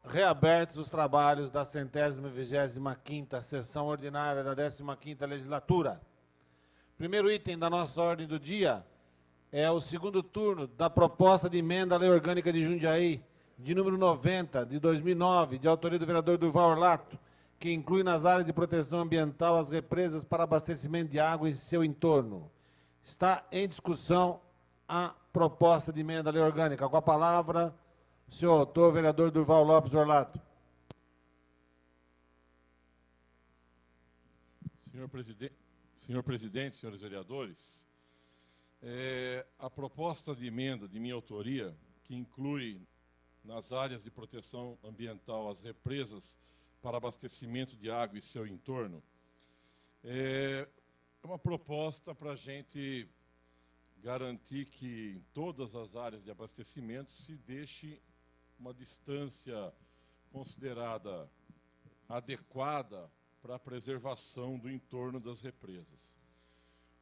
Reabertos os trabalhos da 125ª sessão ordinária da 15ª legislatura. Primeiro item da nossa ordem do dia é o segundo turno da proposta de emenda à Lei Orgânica de Jundiaí, de número 90, de 2009, de autoria do vereador Durval Orlato, que inclui nas áreas de proteção ambiental as represas para abastecimento de água e seu entorno. Está em discussão a proposta de emenda à Lei Orgânica. Com a palavra, o senhor autor, vereador Durval Lopes Orlato. Senhor presidente, senhores vereadores, a proposta de emenda de minha autoria, que inclui nas áreas de proteção ambiental as represas para abastecimento de água e seu entorno, é uma proposta para a gente garantir que em todas as áreas de abastecimento se deixe uma distância considerada adequada para a preservação do entorno das represas.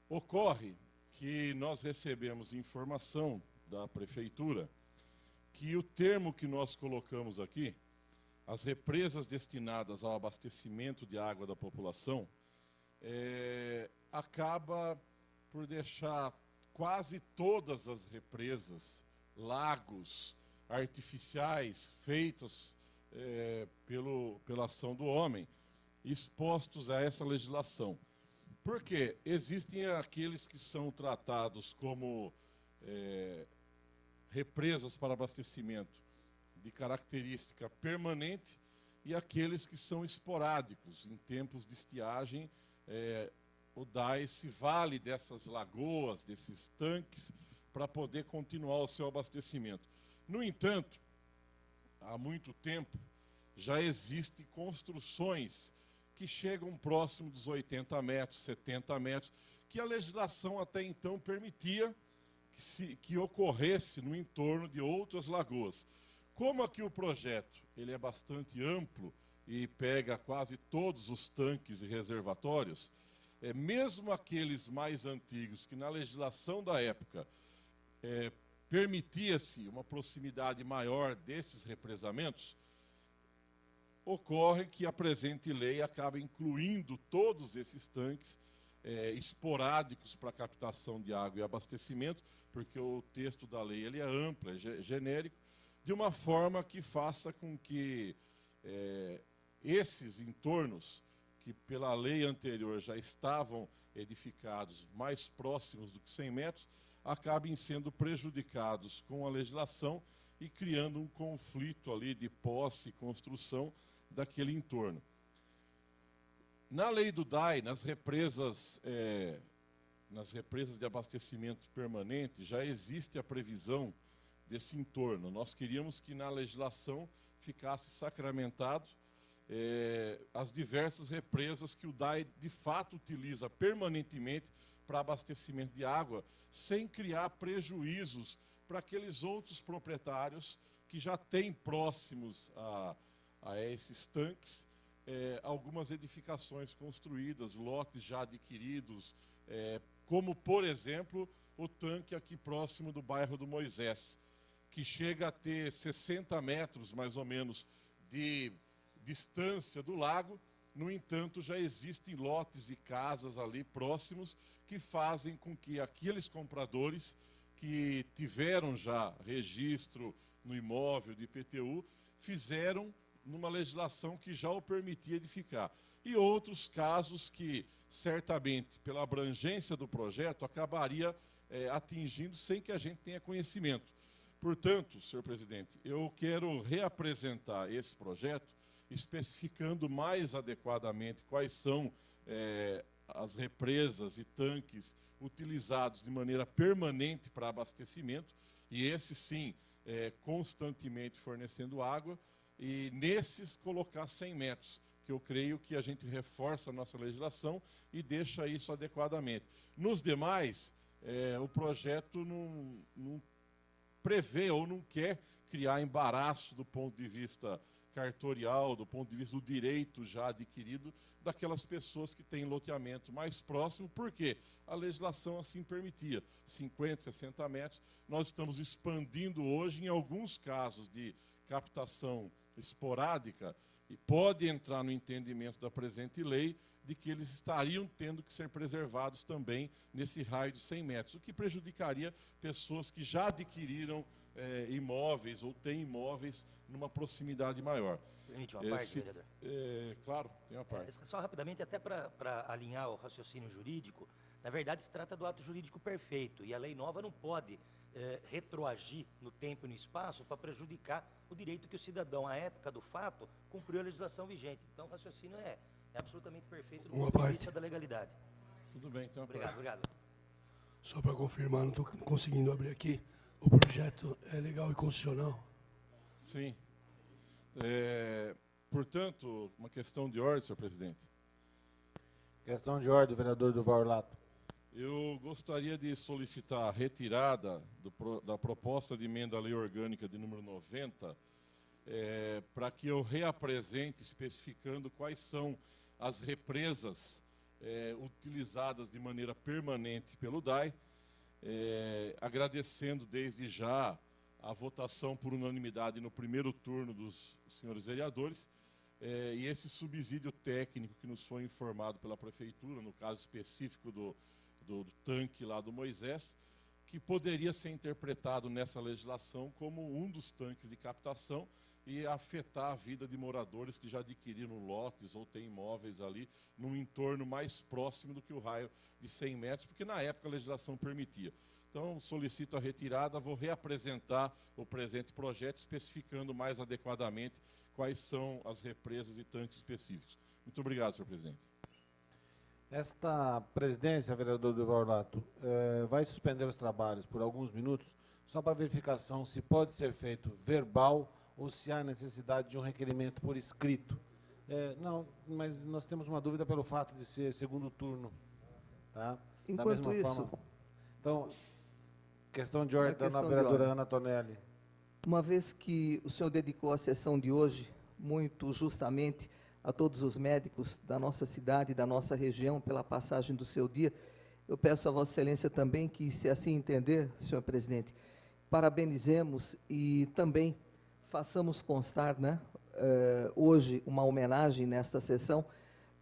Ocorre que nós recebemos informação da Prefeitura que o termo que nós colocamos aqui, as represas destinadas ao abastecimento de água da população, acaba por deixar quase todas as represas, lagos artificiais feitos pela ação do homem, expostos a essa legislação. Porque existem aqueles que são tratados como represas para abastecimento de característica permanente e aqueles que são esporádicos. Em tempos de estiagem, o DAE se vale dessas lagoas, desses tanques, para poder continuar o seu abastecimento. No entanto, há muito tempo, já existem construções que chegam próximo dos 80 metros, 70 metros, que a legislação até então permitia que ocorresse no entorno de outras lagoas. Como aqui o projeto ele é bastante amplo e pega quase todos os tanques e reservatórios, mesmo aqueles mais antigos, que na legislação da época permitia-se uma proximidade maior desses represamentos, ocorre que a presente lei acaba incluindo todos esses tanques esporádicos para captação de água e abastecimento, porque o texto da lei ele é amplo, é genérico, de uma forma que faça com que esses entornos, que pela lei anterior já estavam edificados mais próximos do que 100 metros, acabem sendo prejudicados com a legislação e criando um conflito ali de posse e construção daquele entorno. Na lei do DAE, nas represas de abastecimento permanente, já existe a previsão desse entorno. Nós queríamos que na legislação ficasse sacramentado as diversas represas que o DAE de fato utiliza permanentemente para abastecimento de água, sem criar prejuízos para aqueles outros proprietários que já têm próximos a esses tanques algumas edificações construídas, lotes já adquiridos, como, por exemplo, o tanque aqui próximo do bairro do Moisés, que chega a ter 60 metros, mais ou menos, de distância do lago. No entanto, já existem lotes e casas ali próximos que fazem com que aqueles compradores que tiveram já registro no imóvel de IPTU, fizeram numa legislação que já o permitia edificar. E outros casos que, certamente, pela abrangência do projeto, acabaria atingindo sem que a gente tenha conhecimento. Portanto, senhor presidente, eu quero reapresentar esse projeto, especificando mais adequadamente quais são as represas e tanques utilizados de maneira permanente para abastecimento, e esses sim, constantemente fornecendo água, e nesses colocar 100 metros, que eu creio que a gente reforça a nossa legislação e deixa isso adequadamente. Nos demais, o projeto não prevê ou não quer criar embaraço do ponto de vista cartorial, do ponto de vista do direito já adquirido daquelas pessoas que têm loteamento mais próximo, porque a legislação assim permitia, 50, 60 metros. Nós estamos expandindo hoje, em alguns casos de captação esporádica, e pode entrar no entendimento da presente lei de que eles estariam tendo que ser preservados também nesse raio de 100 metros, o que prejudicaria pessoas que já adquiriram imóveis ou têm imóveis numa proximidade maior. Permite uma parte, vereador? Claro, tem uma parte. Só rapidamente, até para alinhar o raciocínio jurídico, na verdade se trata do ato jurídico perfeito, e a lei nova não pode retroagir no tempo e no espaço para prejudicar o direito que o cidadão, à época do fato, cumpriu a legislação vigente. Então o raciocínio é absolutamente perfeito do ponto de vista da legalidade. Tudo bem, então. Obrigado. Só para confirmar, não estou conseguindo abrir aqui. O projeto é legal e constitucional? Sim. Portanto, uma questão de ordem, senhor presidente. Questão de ordem, vereador Durval Orlato. Eu gostaria de solicitar a retirada da proposta de emenda à lei orgânica de número 90, para que eu reapresente especificando quais são as represas utilizadas de maneira permanente pelo DAI, agradecendo desde já a votação por unanimidade no primeiro turno dos senhores vereadores, e esse subsídio técnico que nos foi informado pela Prefeitura, no caso específico do tanque lá do Moisés, que poderia ser interpretado nessa legislação como um dos tanques de captação e afetar a vida de moradores que já adquiriram lotes ou têm imóveis ali num entorno mais próximo do que o raio de 100 metros, porque na época a legislação permitia. Então, solicito a retirada, vou reapresentar o presente projeto, especificando mais adequadamente quais são as represas e tanques específicos. Muito obrigado, senhor presidente. Esta presidência, vereador Durval Orlato, vai suspender os trabalhos por alguns minutos, só para verificação se pode ser feito verbal ou se há necessidade de um requerimento por escrito. Não, mas nós temos uma dúvida pelo fato de ser segundo turno. Tá? Enquanto isso... Então, questão de ordem da vereadora Ana Tonelli. Uma vez que o senhor dedicou a sessão de hoje, muito justamente, a todos os médicos da nossa cidade, da nossa região, pela passagem do seu dia, eu peço a Vossa Excelência também que, se assim entender, senhor presidente, parabenizemos e também façamos constar, né, hoje, uma homenagem nesta sessão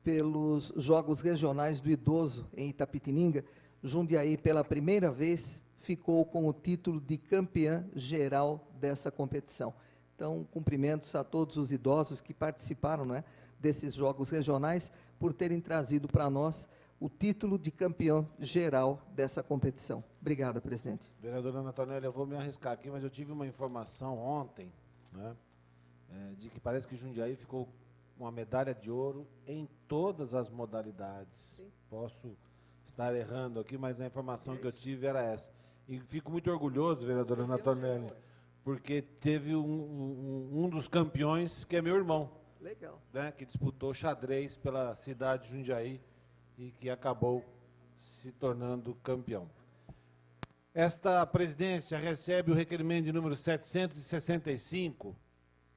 pelos Jogos Regionais do Idoso em Itapetininga. Jundiaí, pela primeira vez, ficou com o título de campeã geral dessa competição. Então, cumprimentos a todos os idosos que participaram, né, desses Jogos Regionais, por terem trazido para nós o título de campeão geral dessa competição. Obrigado, presidente. Vereadora Ana Tonelli, eu vou me arriscar aqui, mas eu tive uma informação ontem, né, de que parece que Jundiaí ficou com a medalha de ouro em todas as modalidades. Sim. Posso estar errando aqui, mas a informação que eu tive era essa. E fico muito orgulhoso, vereadora Ana Tonelli, porque teve um dos campeões que é meu irmão. Legal. Né, que disputou xadrez pela cidade de Jundiaí e que acabou se tornando campeão. Esta presidência recebe o requerimento de número 765,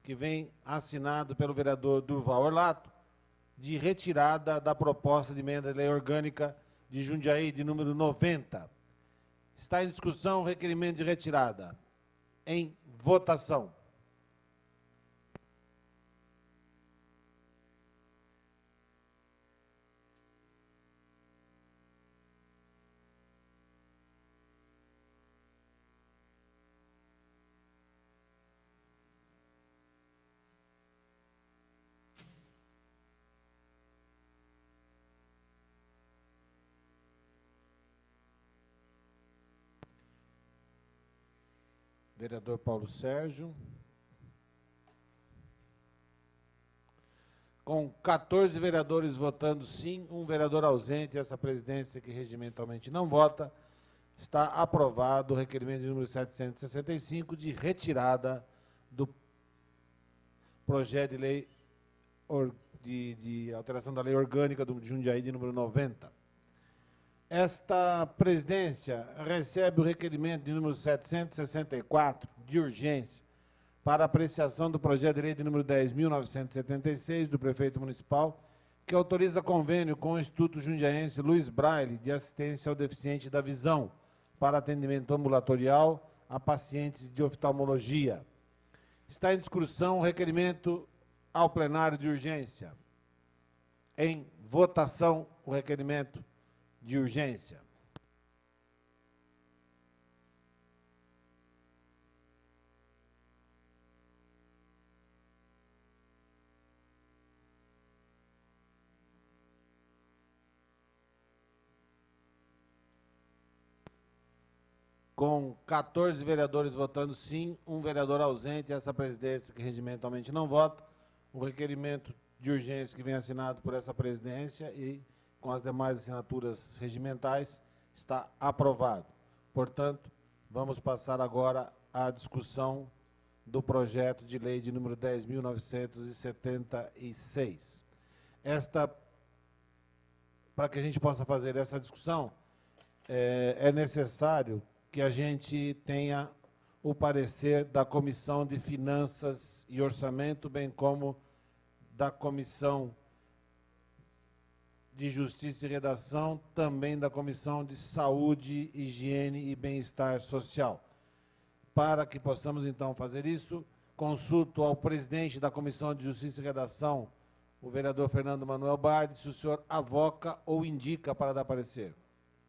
que vem assinado pelo vereador Durval Orlato, de retirada da proposta de emenda à lei orgânica de Jundiaí de número 90. Está em discussão o requerimento de retirada. Em votação. Vereador Paulo Sérgio. Com 14 vereadores votando sim, um vereador ausente, essa presidência que regimentalmente não vota, está aprovado o requerimento de número 765 de retirada do projeto de lei de alteração da lei orgânica do Jundiaí de número 90. Esta presidência recebe o requerimento de número 764 de urgência para apreciação do projeto de lei de número 10.976 do prefeito municipal, que autoriza convênio com o Instituto Jundiaense Luiz Braille de assistência ao deficiente da visão para atendimento ambulatorial a pacientes de oftalmologia. Está em discussão o requerimento ao plenário de urgência. Em votação, o requerimento de urgência. Com 14 vereadores votando sim, um vereador ausente, essa presidência que regimentalmente não vota, o requerimento de urgência que vem assinado por essa presidência e com as demais assinaturas regimentais está aprovado. Portanto, vamos passar agora à discussão do projeto de lei de número 10.976. Para que a gente possa fazer essa discussão, é necessário que a gente tenha o parecer da Comissão de Finanças e Orçamento, bem como da Comissão de Justiça e Redação, também da Comissão de Saúde, Higiene e Bem-Estar Social. Para que possamos, então, fazer isso, consulto ao presidente da Comissão de Justiça e Redação, o vereador Fernando Manuel Bardi, se o senhor avoca ou indica para dar parecer.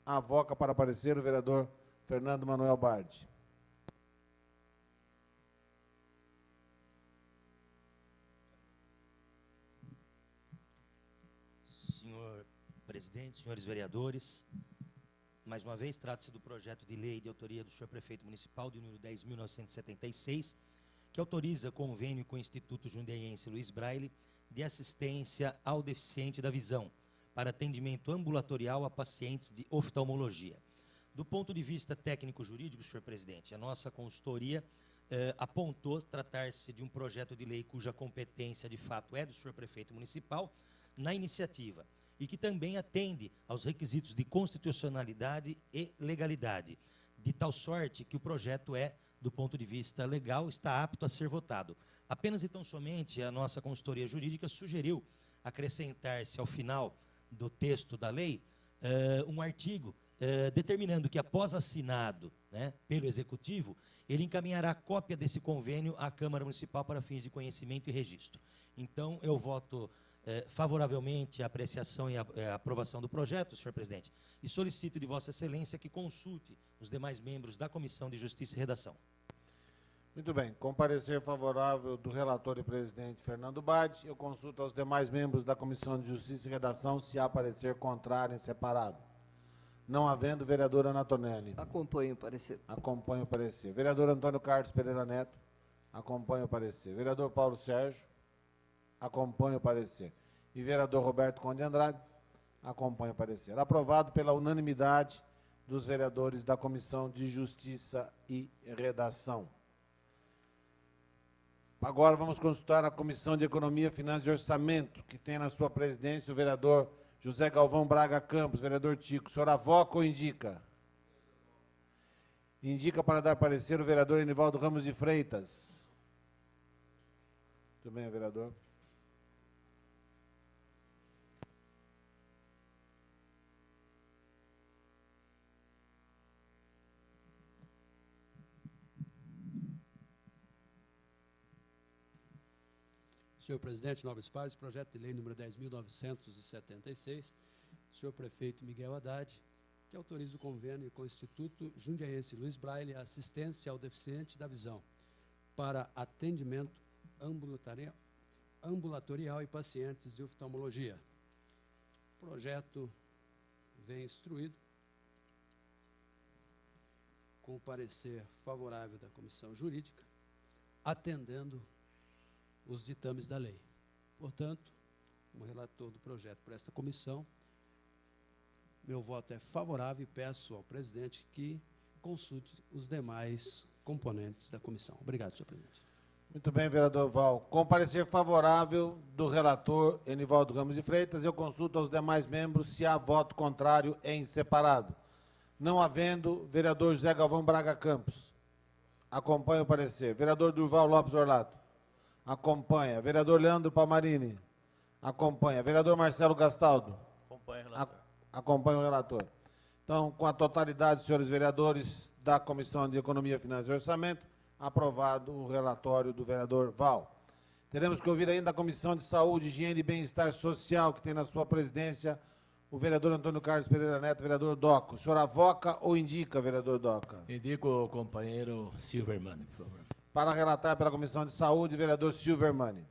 Avoca para parecer o vereador Fernando Manuel Bardi. Senhor presidente, senhores vereadores, mais uma vez trata-se do projeto de lei de autoria do senhor prefeito municipal, de número 10.976, que autoriza convênio com o Instituto Jundiaiense Luiz Braille de assistência ao deficiente da visão, para atendimento ambulatorial a pacientes de oftalmologia. Do ponto de vista técnico-jurídico, senhor presidente, a nossa consultoria apontou tratar-se de um projeto de lei cuja competência, de fato, é do senhor prefeito municipal, na iniciativa, e que também atende aos requisitos de constitucionalidade e legalidade, de tal sorte que o projeto do ponto de vista legal, está apto a ser votado. Apenas e tão somente a nossa consultoria jurídica sugeriu acrescentar-se ao final do texto da lei um artigo determinando que, após assinado, né, pelo Executivo, ele encaminhará cópia desse convênio à Câmara Municipal para fins de conhecimento e registro. Então, eu voto favoravelmente a apreciação e a aprovação do projeto, senhor presidente, e solicito de Vossa Excelência que consulte os demais membros da Comissão de Justiça e Redação. Muito bem. Com parecer favorável do relator e presidente Fernando Bardi, eu consulto aos demais membros da Comissão de Justiça e Redação se há parecer contrário em separado. Não havendo, vereador Ana Tonelli. Acompanho o parecer. Acompanho o parecer. Vereador Antônio Carlos Pereira Neto. Acompanho o parecer. Vereador Paulo Sérgio. Acompanho o parecer. E vereador Roberto Conde Andrade. Acompanho o parecer. Aprovado pela unanimidade dos vereadores da Comissão de Justiça e Redação. Agora vamos consultar a Comissão de Economia, Finanças e Orçamento, que tem na sua presidência o vereador José Galvão Braga Campos. Vereador Tico, o senhor avoca ou indica? Indica para dar parecer o vereador Enivaldo Ramos de Freitas. Muito bem, vereador. Senhor presidente, nobres pares, projeto de lei número 10.976, senhor prefeito Miguel Haddad, que autoriza o convênio com o Instituto Jundiaiense Luiz Braille assistência ao deficiente da visão para atendimento ambulatorial e pacientes de oftalmologia. O projeto vem instruído com o parecer favorável da Comissão Jurídica, atendendo os ditames da lei. Portanto, como relator do projeto para esta comissão, meu voto é favorável e peço ao presidente que consulte os demais componentes da comissão. Obrigado, senhor presidente. Muito bem, vereador Val. Com parecer favorável do relator Enivaldo Ramos de Freitas, eu consulto aos demais membros se há voto contrário em separado. Não havendo, vereador José Galvão Braga Campos. Acompanha o parecer. Vereador Durval Lopes Orlato. Acompanha. Vereador Leandro Palmarini. Acompanha. Vereador Marcelo Gastaldo. Acompanha o relator. Acompanha o relator. Então, com a totalidade, senhores vereadores da Comissão de Economia, Finanças e Orçamento, aprovado o relatório do vereador Val. Teremos que ouvir ainda a Comissão de Saúde, Higiene e Bem-Estar Social, que tem na sua presidência o vereador Antônio Carlos Pereira Neto, vereador Doca. O senhor avoca ou indica, vereador Doca? Indico o companheiro Silverman, por favor. Para relatar pela Comissão de Saúde, vereador Silverman.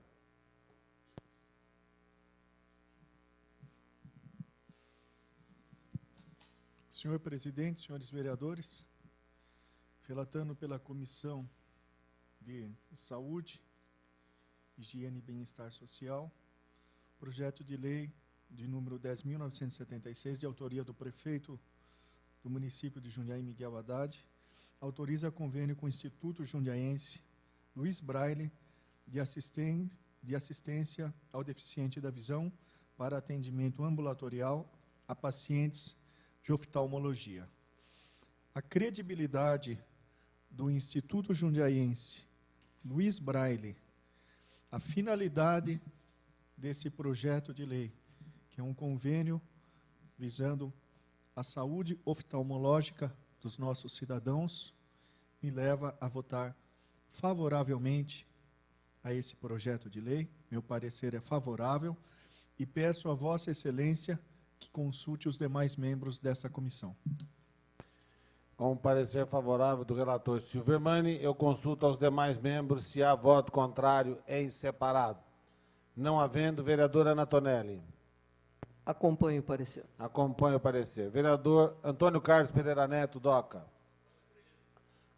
Senhor presidente, senhores vereadores, relatando pela Comissão de Saúde, Higiene e Bem-Estar Social, projeto de lei de número 10.976, de autoria do prefeito do município de Jundiaí, Miguel Haddad, autoriza convênio com o Instituto Jundiaense Luiz Braille de assistência ao deficiente da visão para atendimento ambulatorial a pacientes de oftalmologia. A credibilidade do Instituto Jundiaense Luiz Braille, a finalidade desse projeto de lei, que é um convênio visando a saúde oftalmológica dos nossos cidadãos, me leva a votar favoravelmente a esse projeto de lei. Meu parecer é favorável e peço a Vossa Excelência que consulte os demais membros dessa comissão. Com o parecer favorável do relator Silvermani, eu consulto aos demais membros se há voto contrário em separado. Não havendo, vereadora Ana Tonelli. Acompanho o parecer. Acompanho o parecer. Vereador Antônio Carlos Pereira Neto, Doca.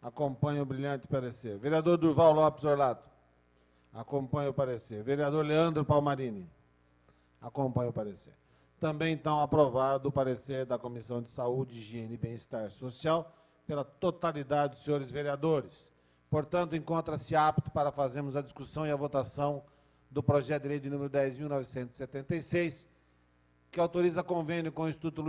Acompanho o brilhante parecer. Vereador Durval Lopes Orlato. Acompanho o parecer. Vereador Leandro Palmarini. Acompanho o parecer. Também, então, aprovado o parecer da Comissão de Saúde, Higiene e Bem-Estar Social pela totalidade dos senhores vereadores. Portanto, encontra-se apto para fazermos a discussão e a votação do projeto de lei de número 10.976, que autoriza convênio com o Instituto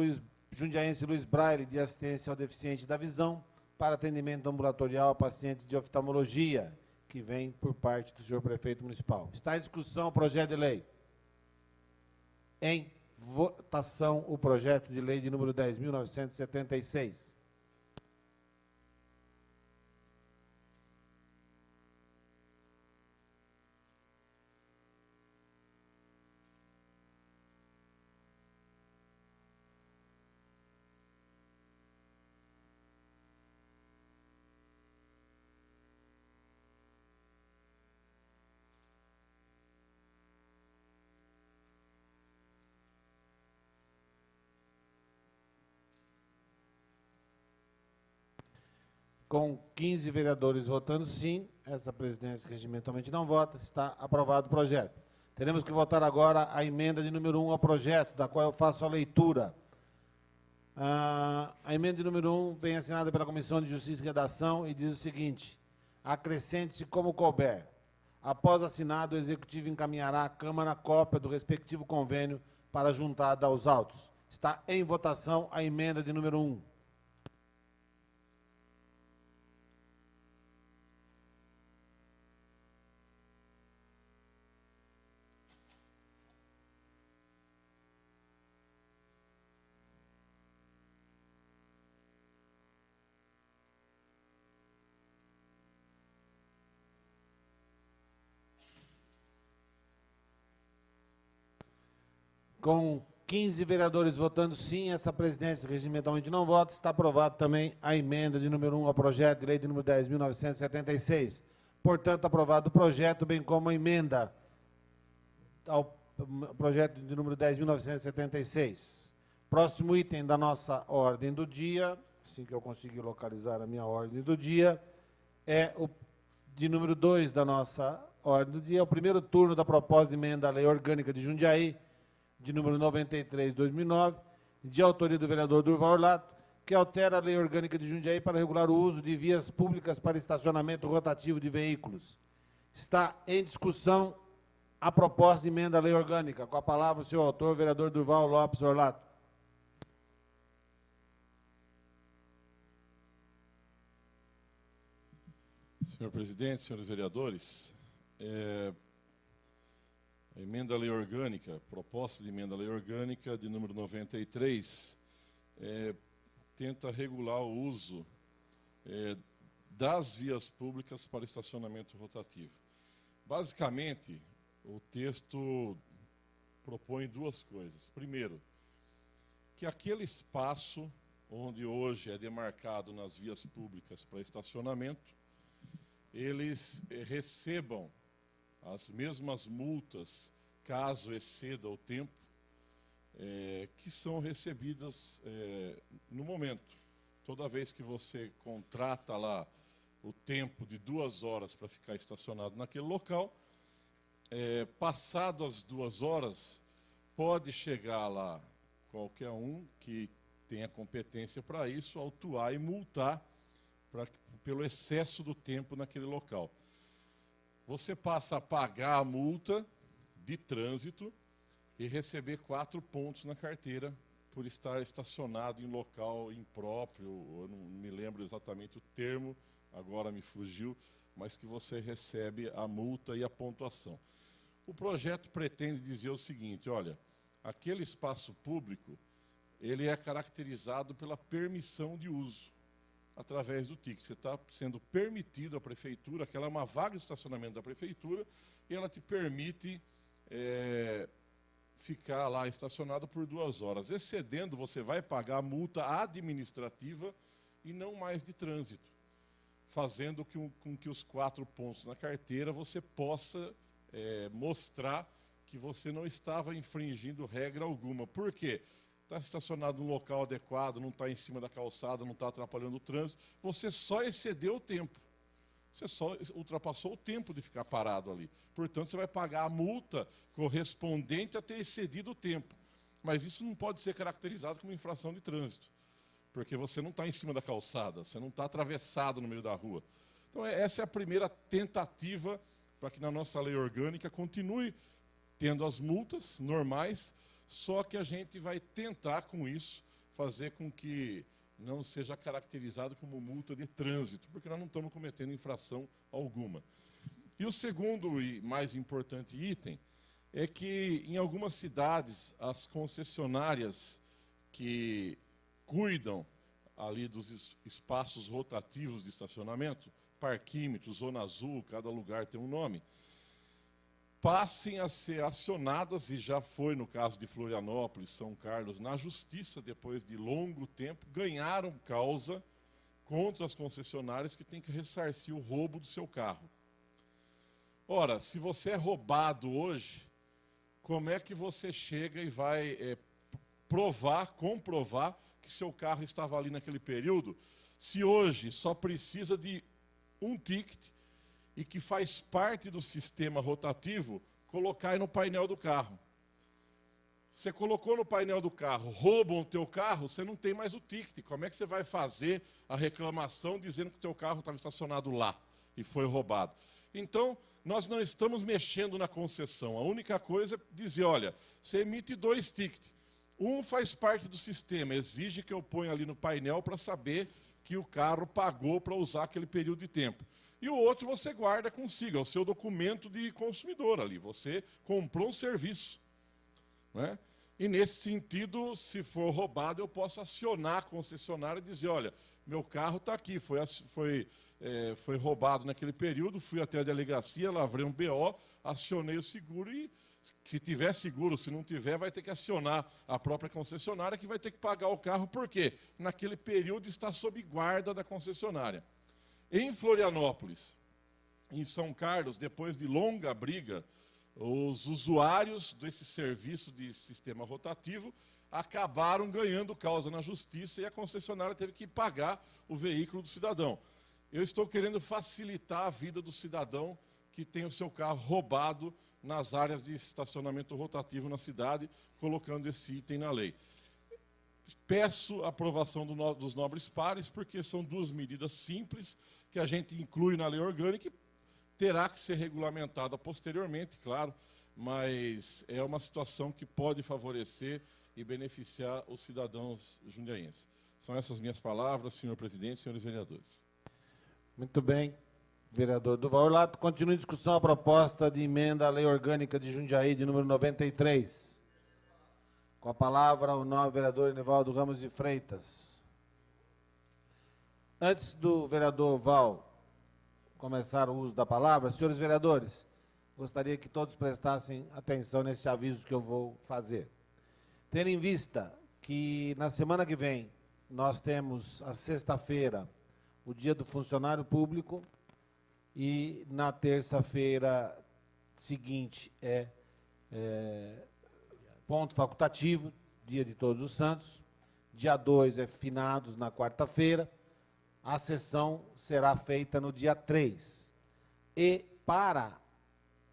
Jundiaense Luiz Braille de assistência ao deficiente da visão para atendimento ambulatorial a pacientes de oftalmologia, que vem por parte do senhor prefeito municipal. Está em discussão o projeto de lei. Em votação o projeto de lei de número 10.976. Com 15 vereadores votando sim, essa presidência regimentalmente não vota, está aprovado o projeto. Teremos que votar agora a emenda de número 1 ao projeto, da qual eu faço a leitura. A emenda de número 1 vem assinada pela Comissão de Justiça e Redação e diz o seguinte: acrescente-se como couber. Após assinado, o Executivo encaminhará à Câmara cópia do respectivo convênio para juntada aos autos. Está em votação a emenda de número 1. Com 15 vereadores votando sim, essa presidência regimentalmente não vota, está aprovado também a emenda de número 1 ao projeto de lei de número 10.976. Portanto, aprovado o projeto, bem como a emenda ao projeto de número 10.976. Próximo item da nossa ordem do dia, assim que eu conseguir localizar a minha ordem do dia, é o de número 2 da nossa ordem do dia, o primeiro turno da proposta de emenda à Lei Orgânica de Jundiaí, de número 93/2009, de autoria do vereador Durval Orlato, que altera a Lei Orgânica de Jundiaí para regular o uso de vias públicas para estacionamento rotativo de veículos. Está em discussão a proposta de emenda à Lei Orgânica. Com a palavra o seu autor, vereador Durval Lopes Orlato. Senhor presidente, senhores vereadores, a emenda à lei orgânica, proposta de emenda à lei orgânica de número 93, tenta regular o uso das vias públicas para estacionamento rotativo. Basicamente, o texto propõe duas coisas. Primeiro, que aquele espaço onde hoje é demarcado nas vias públicas para estacionamento, eles recebam as mesmas multas, caso exceda o tempo, que são recebidas no momento. Toda vez que você contrata lá o tempo de 2 horas para ficar estacionado naquele local, passado as 2 horas, pode chegar lá qualquer um que tenha competência para isso, autuar e multar pelo excesso do tempo naquele local. Você passa a pagar a multa de trânsito e receber 4 pontos na carteira por estar estacionado em local impróprio, eu não me lembro exatamente o termo, agora me fugiu, mas que você recebe a multa e a pontuação. O projeto pretende dizer o seguinte, olha, aquele espaço público, ele é caracterizado pela permissão de uso, através do TIC. Você está sendo permitido à prefeitura, aquela é uma vaga de estacionamento da prefeitura, e ela te permite ficar lá estacionado por 2 horas. Excedendo, você vai pagar a multa administrativa e não mais de trânsito, fazendo com que os 4 pontos na carteira você possa mostrar que você não estava infringindo regra alguma. Por quê? Está estacionado num local adequado, não está em cima da calçada, não está atrapalhando o trânsito, você só excedeu o tempo. Você só ultrapassou o tempo de ficar parado ali. Portanto, você vai pagar a multa correspondente a ter excedido o tempo. Mas isso não pode ser caracterizado como infração de trânsito, porque você não está em cima da calçada, você não está atravessado no meio da rua. Então, essa é a primeira tentativa para que na nossa lei orgânica continue tendo as multas normais, só que a gente vai tentar, com isso, fazer com que não seja caracterizado como multa de trânsito, porque nós não estamos cometendo infração alguma. E o segundo e mais importante item é que, em algumas cidades, as concessionárias que cuidam ali dos espaços rotativos de estacionamento, parquímetro, zona azul, cada lugar tem um nome, passem a ser acionadas, e já foi no caso de Florianópolis, São Carlos, na justiça, depois de longo tempo, ganharam causa contra as concessionárias que têm que ressarcir o roubo do seu carro. Ora, se você é roubado hoje, como é que você chega e vai comprovar que seu carro estava ali naquele período, se hoje só precisa de um ticket e que faz parte do sistema rotativo, colocar aí no painel do carro. Você colocou no painel do carro, roubam o teu carro, você não tem mais o ticket. Como é que você vai fazer a reclamação dizendo que o teu carro estava estacionado lá e foi roubado? Então, nós não estamos mexendo na concessão. A única coisa é dizer, olha, você emite 2 tickets. Um faz parte do sistema, exige que eu ponha ali no painel para saber que o carro pagou para usar aquele período de tempo. E o outro você guarda consigo, é o seu documento de consumidor ali, você comprou um serviço. Né? E nesse sentido, se for roubado, eu posso acionar a concessionária e dizer, olha, meu carro está aqui, foi roubado naquele período, fui até a delegacia, lavrei um BO, acionei o seguro e, se tiver seguro, se não tiver, vai ter que acionar a própria concessionária, que vai ter que pagar o carro, porque naquele período está sob guarda da concessionária. Em Florianópolis, em São Carlos, depois de longa briga, os usuários desse serviço de sistema rotativo acabaram ganhando causa na justiça e a concessionária teve que pagar o veículo do cidadão. Eu estou querendo facilitar a vida do cidadão que tem o seu carro roubado nas áreas de estacionamento rotativo na cidade, colocando esse item na lei. Peço a aprovação dos nobres pares, porque são 2 medidas simples que a gente inclui na lei orgânica e terá que ser regulamentada posteriormente, claro, mas é uma situação que pode favorecer e beneficiar os cidadãos jundiaenses. São essas minhas palavras, senhor presidente, senhores vereadores. Muito bem, vereador Duval Orlato. Continua em discussão a proposta de emenda à lei orgânica de Jundiaí, de número 93. Com a palavra, o nobre vereador Enivaldo Ramos de Freitas. Antes do vereador Val começar o uso da palavra, senhores vereadores, gostaria que todos prestassem atenção nesse aviso que eu vou fazer. Tendo em vista que na semana que vem nós temos a sexta-feira, o dia do funcionário público, e na terça-feira seguinte ponto facultativo, dia de Todos os Santos, dia 2 é finados na quarta-feira, a sessão será feita no dia 3. E para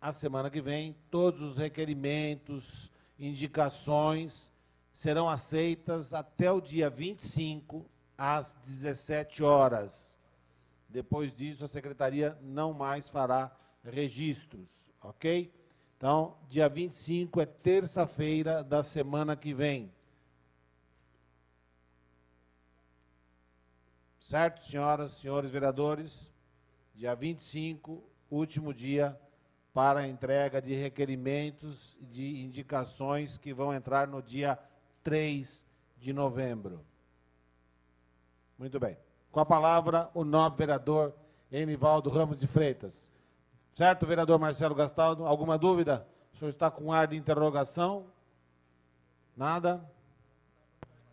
a semana que vem, todos os requerimentos, indicações serão aceitas até o dia 25, às 17 horas. Depois disso, a secretaria não mais fará registros, ok? Então, dia 25 é terça-feira da semana que vem. Certo, senhoras e senhores vereadores? Dia 25, último dia para a entrega de requerimentos e de indicações que vão entrar no dia 3 de novembro. Muito bem. Com a palavra, o nobre vereador Enivaldo Ramos de Freitas. Certo, vereador Marcelo Gastaldo? Alguma dúvida? O senhor está com ar de interrogação? Nada?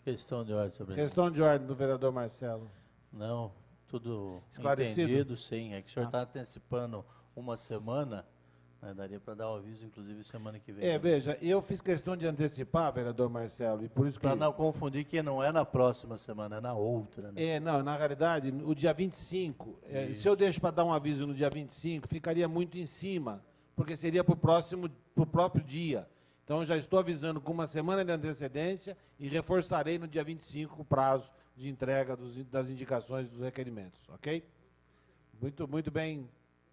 Questão de ordem, sobre Questão de ordem do vereador Marcelo. Não, tudo Esclarecido? entendido, sim. É que o senhor está antecipando uma semana, né, daria para dar o aviso, inclusive, semana que vem. Veja, eu fiz questão de antecipar, vereador Marcelo, e por isso que... Para não confundir que não é na próxima semana, é na outra. Né? Não, na realidade, o dia 25, se eu deixo para dar um aviso no dia 25, ficaria muito em cima, porque seria para o próprio dia. Então, já estou avisando com uma semana de antecedência e reforçarei no dia 25 o prazo de entrega das indicações dos requerimentos, ok? Muito bem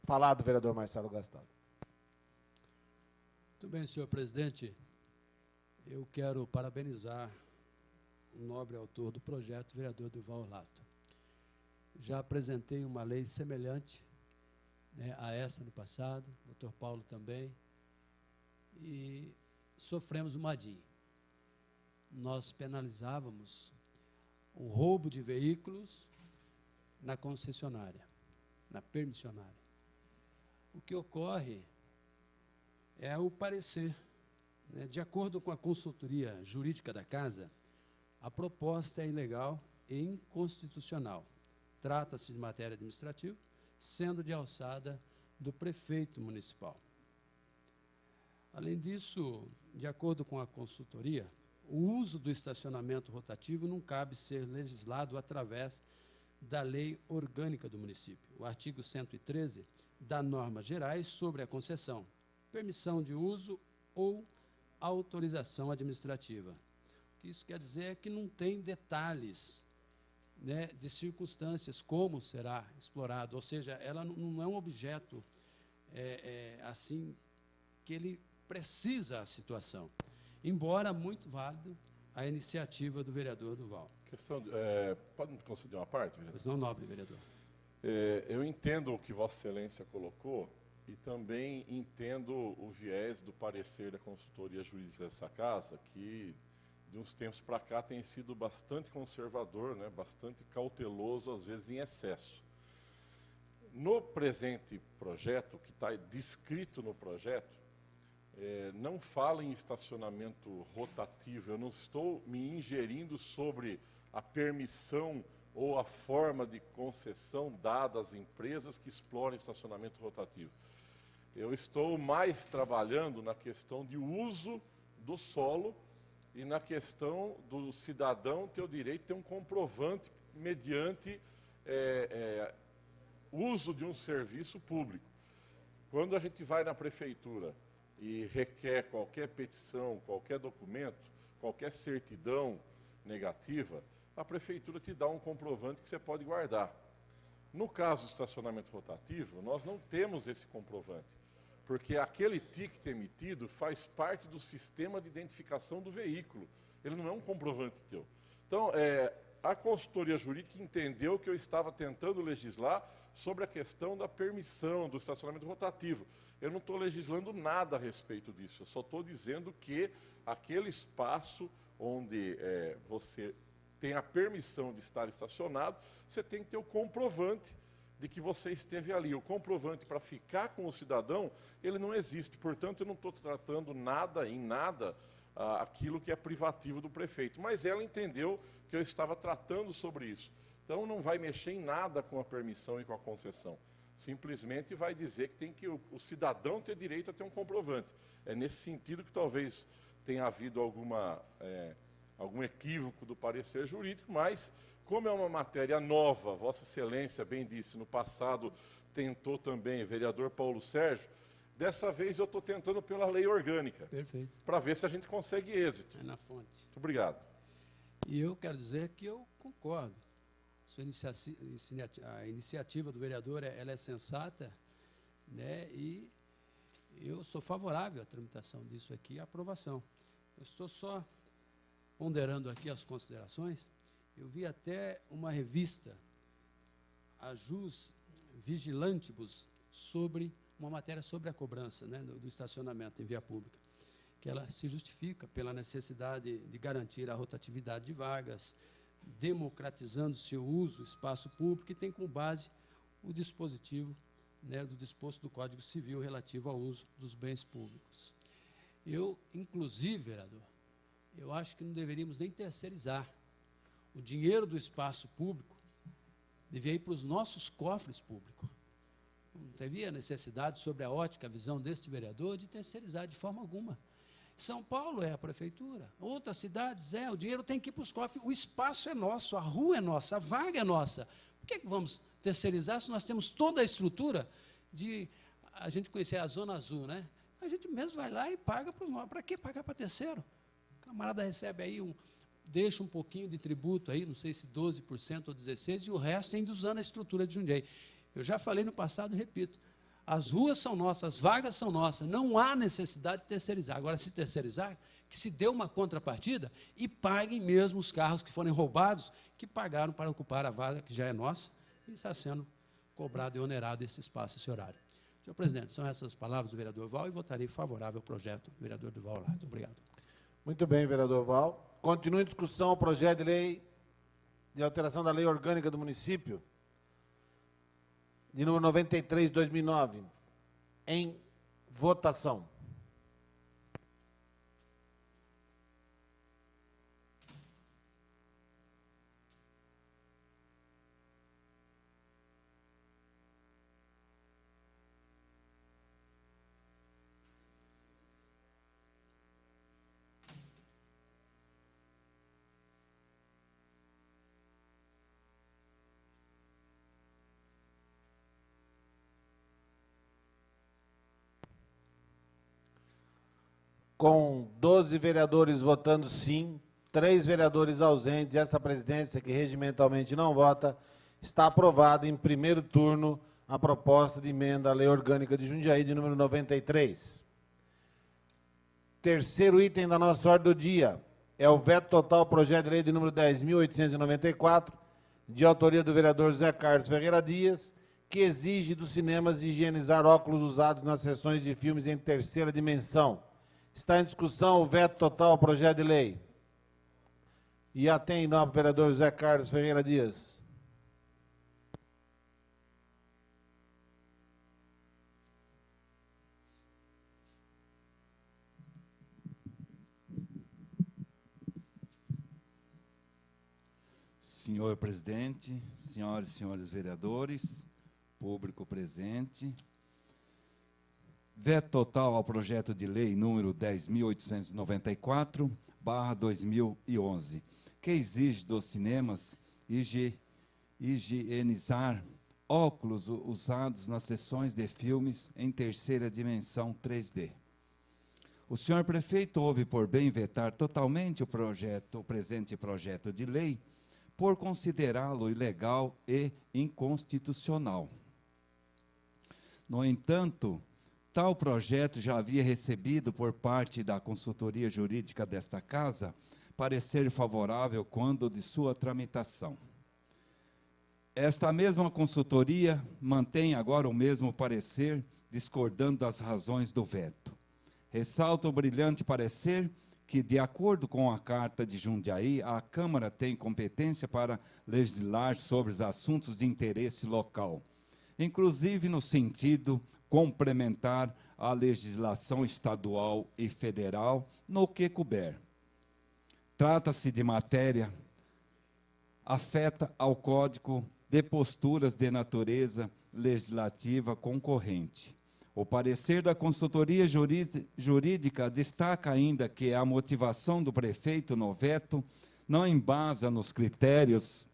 falado, vereador Marcelo Gastaldo. Muito bem, senhor presidente. Eu quero parabenizar o nobre autor do projeto, o vereador Durval Orlato. Já apresentei uma lei semelhante, né, a essa no passado, o doutor Paulo também, e sofremos uma DIN. Nós penalizávamos o roubo de veículos na concessionária, na permissionária. O que ocorre é o parecer, né, de acordo com a consultoria jurídica da Casa, a proposta é ilegal e inconstitucional. Trata-se de matéria administrativa, sendo de alçada do prefeito municipal. Além disso, de acordo com a consultoria, o uso do estacionamento rotativo não cabe ser legislado através da lei orgânica do município. O artigo 113 dá normas gerais sobre a concessão, permissão de uso ou autorização administrativa. O que isso quer dizer é que não tem detalhes, né, de circunstâncias, como será explorado, ou seja, ela não é um objeto assim que ele precisa a situação, embora muito válido a iniciativa do vereador Durval. Pode me conceder uma parte, vereador? Pois não, nobre vereador. Eu entendo o que Vossa Excelência colocou e também entendo o viés do parecer da consultoria jurídica dessa casa, que de uns tempos para cá tem sido bastante conservador, né, bastante cauteloso, às vezes em excesso. No presente projeto, que está descrito no projeto, não fala em estacionamento rotativo. Eu não estou me ingerindo sobre a permissão ou a forma de concessão dada às empresas que exploram estacionamento rotativo. Eu estou mais trabalhando na questão de uso do solo e na questão do cidadão ter o direito de ter um comprovante mediante uso de um serviço público. Quando a gente vai na prefeitura e requer qualquer petição, qualquer documento, qualquer certidão negativa, a prefeitura te dá um comprovante que você pode guardar. No caso do estacionamento rotativo, nós não temos esse comprovante, porque aquele ticket emitido faz parte do sistema de identificação do veículo. Ele não é um comprovante teu. Então, a consultoria jurídica entendeu que eu estava tentando legislar sobre a questão da permissão do estacionamento rotativo. Eu não estou legislando nada a respeito disso, eu só estou dizendo que aquele espaço onde você tem a permissão de estar estacionado, você tem que ter o comprovante de que você esteve ali. O comprovante para ficar com o cidadão, ele não existe. Portanto, eu não estou tratando em nada, aquilo que é privativo do prefeito. Mas ela entendeu que eu estava tratando sobre isso. Então, não vai mexer em nada com a permissão e com a concessão. Simplesmente vai dizer que tem que o cidadão ter direito a ter um comprovante. É nesse sentido que talvez tenha havido algum equívoco do parecer jurídico, mas, como é uma matéria nova, Vossa Excelência bem disse, no passado tentou também, vereador Paulo Sérgio, dessa vez eu estou tentando pela lei orgânica. Perfeito. Para ver se a gente consegue êxito. É na fonte. Muito obrigado. E eu quero dizer que eu concordo. A iniciativa do vereador ela é sensata, né? E eu sou favorável à tramitação disso aqui e à aprovação. Eu estou só ponderando aqui as considerações. Eu vi até uma revista, a Jus Vigilantibus, sobre uma matéria sobre a cobrança, né, do estacionamento em via pública, que ela se justifica pela necessidade de garantir a rotatividade de vagas, democratizando-se o uso do espaço público, e tem como base o dispositivo, né, do disposto do Código Civil relativo ao uso dos bens públicos. Eu, inclusive, vereador, eu acho que não deveríamos nem terceirizar. O dinheiro do espaço público devia ir para os nossos cofres públicos. Não havia necessidade, sobre a ótica, a visão deste vereador, de terceirizar de forma alguma. São Paulo é a prefeitura, outras cidades o dinheiro tem que ir para os cofres, o espaço é nosso, a rua é nossa, a vaga é nossa. Por que vamos terceirizar se nós temos toda a estrutura de a gente conhecer a Zona Azul, né? A gente mesmo vai lá e paga para nós. Para que pagar para terceiro? O camarada recebe aí deixa um pouquinho de tributo aí, não sei se 12% ou 16%, e o resto ainda usando a estrutura de Jundiaí. Eu já falei no passado e repito, as ruas são nossas, as vagas são nossas, não há necessidade de terceirizar. Agora, se terceirizar, que se dê uma contrapartida e paguem mesmo os carros que forem roubados, que pagaram para ocupar a vaga que já é nossa e está sendo cobrado e onerado esse espaço, esse horário. Senhor presidente, são essas palavras do vereador Val e votarei favorável ao projeto do vereador Durval Lardo. Obrigado. Muito bem, vereador Val. Continua em discussão o projeto de lei de alteração da lei orgânica do município, de número 93, 2009, em votação. Com 12 vereadores votando sim, 3 vereadores ausentes, essa presidência, que regimentalmente não vota, está aprovada em primeiro turno a proposta de emenda à Lei Orgânica de Jundiaí, de número 93. Terceiro item da nossa ordem do dia é o veto total ao projeto de lei de número 10.894, de autoria do vereador José Carlos Ferreira Dias, que exige dos cinemas higienizar óculos usados nas sessões de filmes em terceira dimensão. Está em discussão o veto total ao projeto de lei. E atende em nome do vereador José Carlos Ferreira Dias. Senhor presidente, senhoras e senhores vereadores, público presente, veto total ao projeto de lei número 10.894/2011, que exige dos cinemas higienizar óculos usados nas sessões de filmes em terceira dimensão 3D. O senhor prefeito houve por bem vetar totalmente o presente projeto de lei, por considerá-lo ilegal e inconstitucional. No entanto, tal projeto já havia recebido por parte da consultoria jurídica desta casa parecer favorável quando de sua tramitação. Esta mesma consultoria mantém agora o mesmo parecer, discordando das razões do veto. Ressalta o brilhante parecer que, de acordo com a Carta de Jundiaí, a Câmara tem competência para legislar sobre os assuntos de interesse local, inclusive no sentido complementar à legislação estadual e federal, no que couber. Trata-se de matéria afeta ao Código de Posturas de Natureza Legislativa concorrente. O parecer da consultoria jurídica destaca ainda que a motivação do prefeito no veto não embasa nos critérios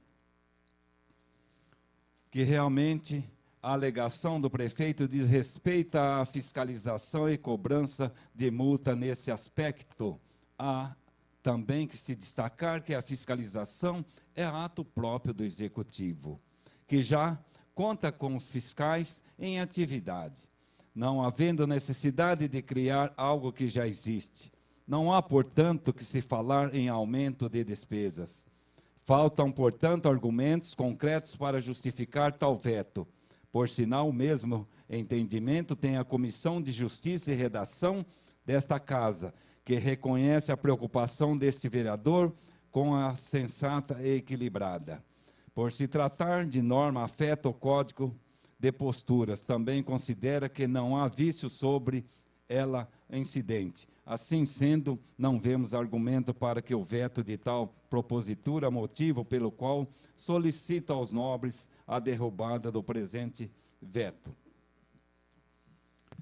que realmente a alegação do prefeito diz respeito à fiscalização e cobrança de multa nesse aspecto. Há também que se destacar que a fiscalização é ato próprio do Executivo, que já conta com os fiscais em atividade, não havendo necessidade de criar algo que já existe. Não há, portanto, que se falar em aumento de despesas. Faltam, portanto, argumentos concretos para justificar tal veto. Por sinal, o mesmo entendimento tem a Comissão de Justiça e Redação desta Casa, que reconhece a preocupação deste vereador com a sensata e equilibrada. Por se tratar de norma afeta o Código de Posturas, também considera que não há vício sobre ela incidente. Assim sendo, não vemos argumento para que o veto de tal propositura, motivo pelo qual solicita aos nobres a derrubada do presente veto.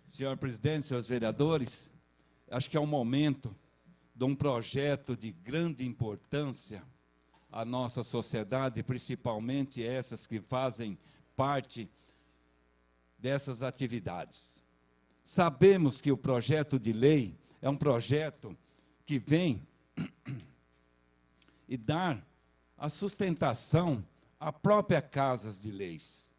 Senhor presidente, senhores vereadores, acho que é um momento de um projeto de grande importância à nossa sociedade, principalmente essas que fazem parte dessas atividades. Sabemos que o projeto de lei é um projeto que vem e dar a sustentação à própria Casa de Leis.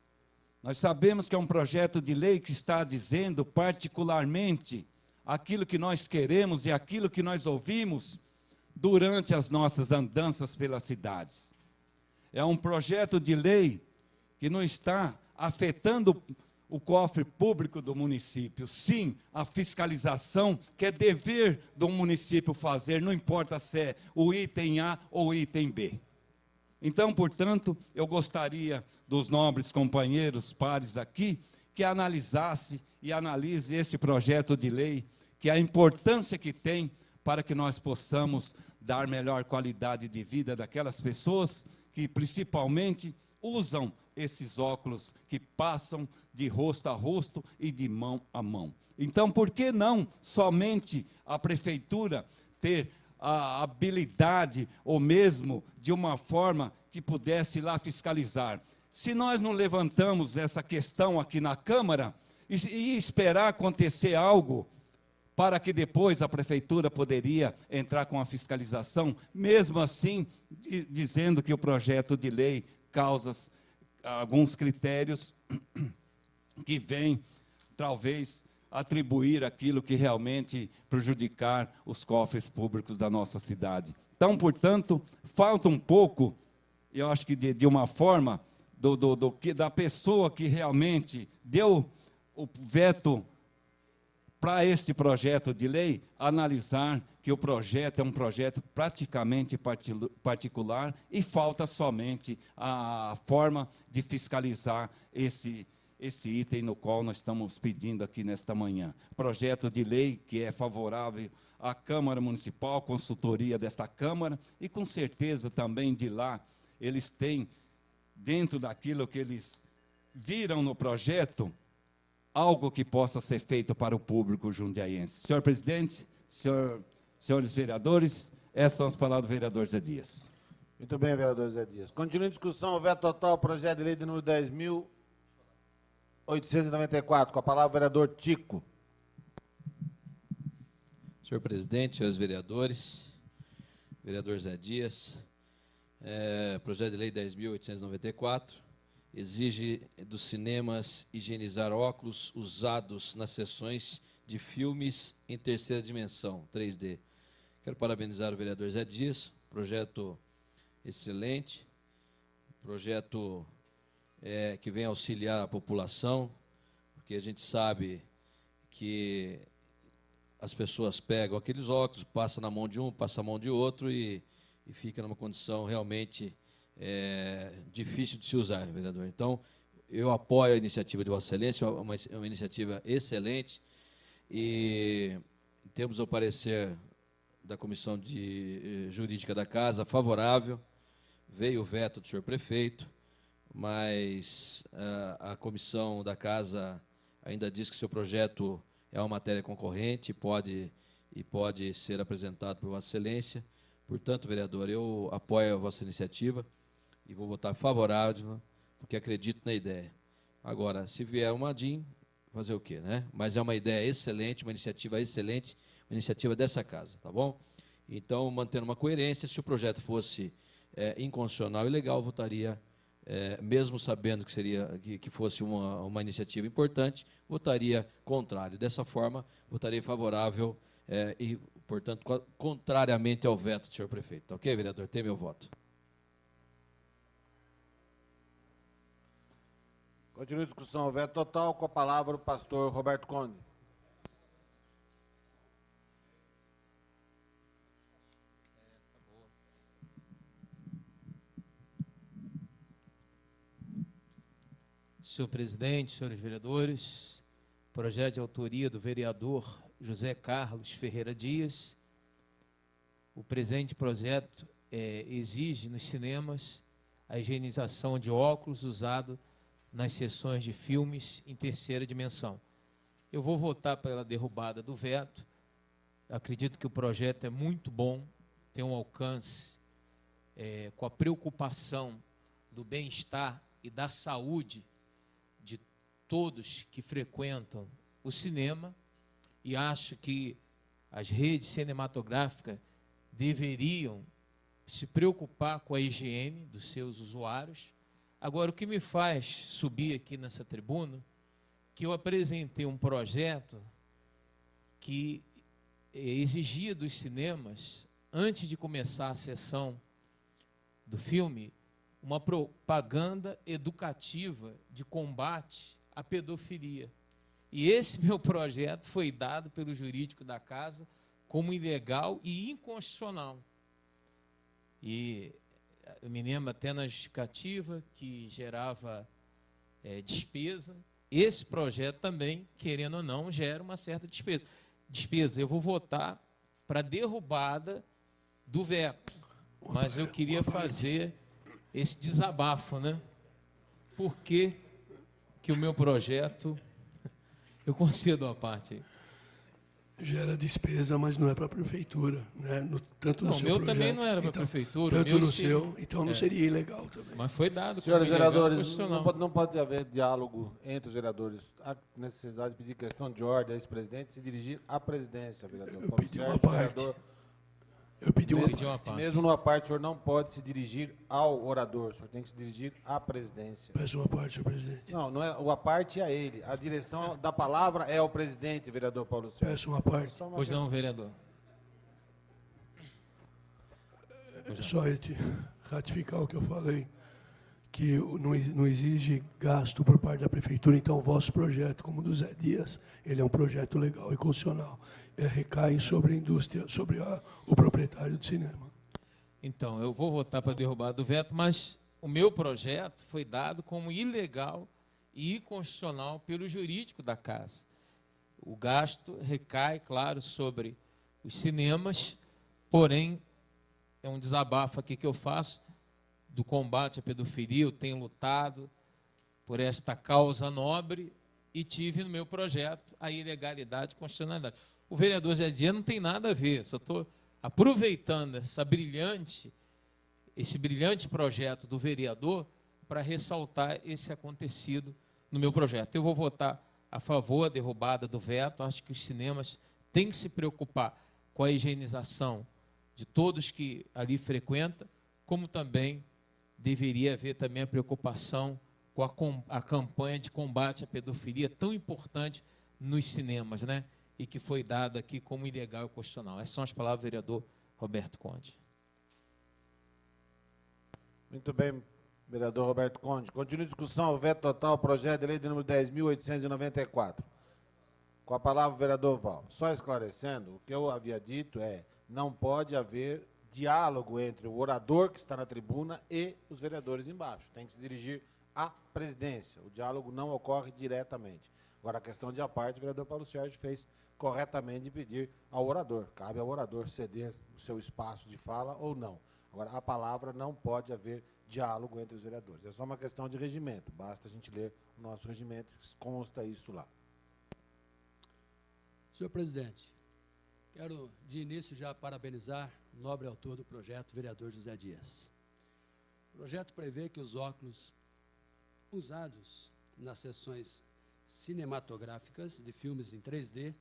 Nós sabemos que é um projeto de lei que está dizendo particularmente aquilo que nós queremos e aquilo que nós ouvimos durante as nossas andanças pelas cidades. É um projeto de lei que não está afetando o cofre público do município. Sim, a fiscalização, que é dever do município fazer, não importa se é o item A ou o item B. Então, portanto, eu gostaria dos nobres companheiros, pares aqui, que analisasse e analise esse projeto de lei, que é a importância que tem para que nós possamos dar melhor qualidade de vida daquelas pessoas que principalmente usam esses óculos que passam de rosto a rosto e de mão a mão. Então, por que não somente a prefeitura ter a habilidade, ou mesmo de uma forma que pudesse ir lá fiscalizar? Se nós não levantamos essa questão aqui na Câmara e esperar acontecer algo, para que depois a prefeitura poderia entrar com a fiscalização, mesmo assim, dizendo que o projeto de lei causa alguns critérios que vêm, talvez, atribuir aquilo que realmente prejudicar os cofres públicos da nossa cidade. Então, portanto, falta um pouco, eu acho que de uma forma, da pessoa que realmente deu o veto para este projeto de lei, analisar que o projeto é um projeto praticamente particular e falta somente a forma de fiscalizar esse item no qual nós estamos pedindo aqui nesta manhã. Projeto de lei que é favorável à Câmara Municipal, consultoria desta Câmara, e com certeza também de lá eles têm, dentro daquilo que eles viram no projeto, algo que possa ser feito para o público jundiaiense. Senhor presidente, senhores vereadores, essas são as palavras do vereador Zé Dias. Muito bem, vereador Zé Dias. Continua em discussão o veto total ao projeto de lei de número 10.894. Com a palavra o vereador Tico. Senhor presidente, senhores vereadores, vereador Zé Dias, projeto de lei 10.894, exige dos cinemas higienizar óculos usados nas sessões de filmes em terceira dimensão, 3D. Quero parabenizar o vereador Zé Dias, projeto excelente, projeto que vem auxiliar a população, porque a gente sabe que as pessoas pegam aqueles óculos, passa na mão de um, passa na mão de outro e fica numa condição realmente difícil de se usar, vereador. Então, eu apoio a iniciativa de Vossa Excelência, uma iniciativa excelente, e temos o parecer da Comissão Jurídica da Casa favorável, veio o veto do senhor prefeito, mas a comissão da Casa ainda diz que seu projeto é uma matéria concorrente e pode ser apresentado por Vossa Excelência. Portanto, vereador, eu apoio a vossa iniciativa e vou votar favorável, porque acredito na ideia. Agora, se vier uma DIN, fazer o quê, né? Mas é uma ideia excelente, uma iniciativa excelente, uma iniciativa dessa casa, tá bom? Então, mantendo uma coerência, se o projeto fosse inconstitucional e ilegal, eu votaria, mesmo sabendo que fosse uma iniciativa importante, votaria contrário. Dessa forma, votarei favorável e, portanto, contrariamente ao veto do senhor prefeito. Tá ok, vereador? Tem meu voto. Continua a discussão, veto total, com a palavra o pastor Roberto Conde. Senhor presidente, senhores vereadores, projeto de autoria do vereador José Carlos Ferreira Dias. O presente projeto exige nos cinemas a higienização de óculos usado nas sessões de filmes em terceira dimensão. Eu vou votar pela derrubada do veto. Acredito que o projeto é muito bom, tem um alcance com a preocupação do bem-estar e da saúde de todos que frequentam o cinema, e acho que as redes cinematográficas deveriam se preocupar com a higiene dos seus usuários. Agora, o que me faz subir aqui nessa tribuna, que eu apresentei um projeto que exigia dos cinemas, antes de começar a sessão do filme, uma propaganda educativa de combate à pedofilia. E esse meu projeto foi dado pelo jurídico da casa como ilegal e inconstitucional. E eu me lembro até na justificativa que gerava despesa. Esse projeto também, querendo ou não, gera uma certa despesa. Eu vou votar para a derrubada do veto. Mas eu queria fazer esse desabafo, né? Por que o meu projeto... Eu concedo a parte aí. Gera despesa, mas não é para a prefeitura, né? Tanto no seu meu projeto, também não era para a prefeitura. Tanto no seu, então não seria ilegal também. Mas foi dado. Senhores vereadores, não pode haver diálogo entre os vereadores. Há necessidade de pedir questão de ordem a esse presidente se dirigir à presidência, vereador. Eu pedi uma parte. Eu pedi uma parte. Mesmo numa parte, o senhor não pode se dirigir ao orador, o senhor tem que se dirigir à presidência. Peço uma parte, senhor presidente. Não é a parte é a ele. A direção da palavra é ao presidente, vereador Paulo Silva. Peço uma parte. Pois não, vereador. Só ratificar o que eu falei, que não exige gasto por parte da prefeitura, então o vosso projeto, como o do Zé Dias, ele é um projeto legal e constitucional. Recai sobre a indústria, sobre o proprietário do cinema. Então, eu vou votar para derrubar do veto, mas o meu projeto foi dado como ilegal e inconstitucional pelo jurídico da casa. O gasto recai, claro, sobre os cinemas, porém, é um desabafo aqui que eu faço do combate à pedofilia. Eu tenho lutado por esta causa nobre e tive no meu projeto a ilegalidade e constitucionalidade. O vereador Zé Dias não tem nada a ver, só estou aproveitando esse brilhante projeto do vereador para ressaltar esse acontecido no meu projeto. Eu vou votar a favor da derrubada do veto. Acho que os cinemas têm que se preocupar com a higienização de todos que ali frequentam, como também deveria haver também a preocupação com a campanha de combate à pedofilia, tão importante nos cinemas, né? E que foi dada aqui como ilegal e constitucional. Essas são as palavras do vereador Roberto Conde. Muito bem, vereador Roberto Conde. Continua a discussão, veto total, projeto de lei de número 10.894. Com a palavra o vereador Val. Só esclarecendo, o que eu havia dito não pode haver diálogo entre o orador que está na tribuna e os vereadores embaixo. Tem que se dirigir à presidência. O diálogo não ocorre diretamente. Agora, a questão de à parte, o vereador Paulo Sérgio fez corretamente de pedir ao orador. Cabe ao orador ceder o seu espaço de fala ou não. Agora, a palavra não pode haver diálogo entre os vereadores. É só uma questão de regimento. Basta a gente ler o nosso regimento, consta isso lá. Senhor presidente, quero de início já parabenizar o nobre autor do projeto, vereador José Dias. O projeto prevê que os óculos usados nas sessões cinematográficas de filmes em 3D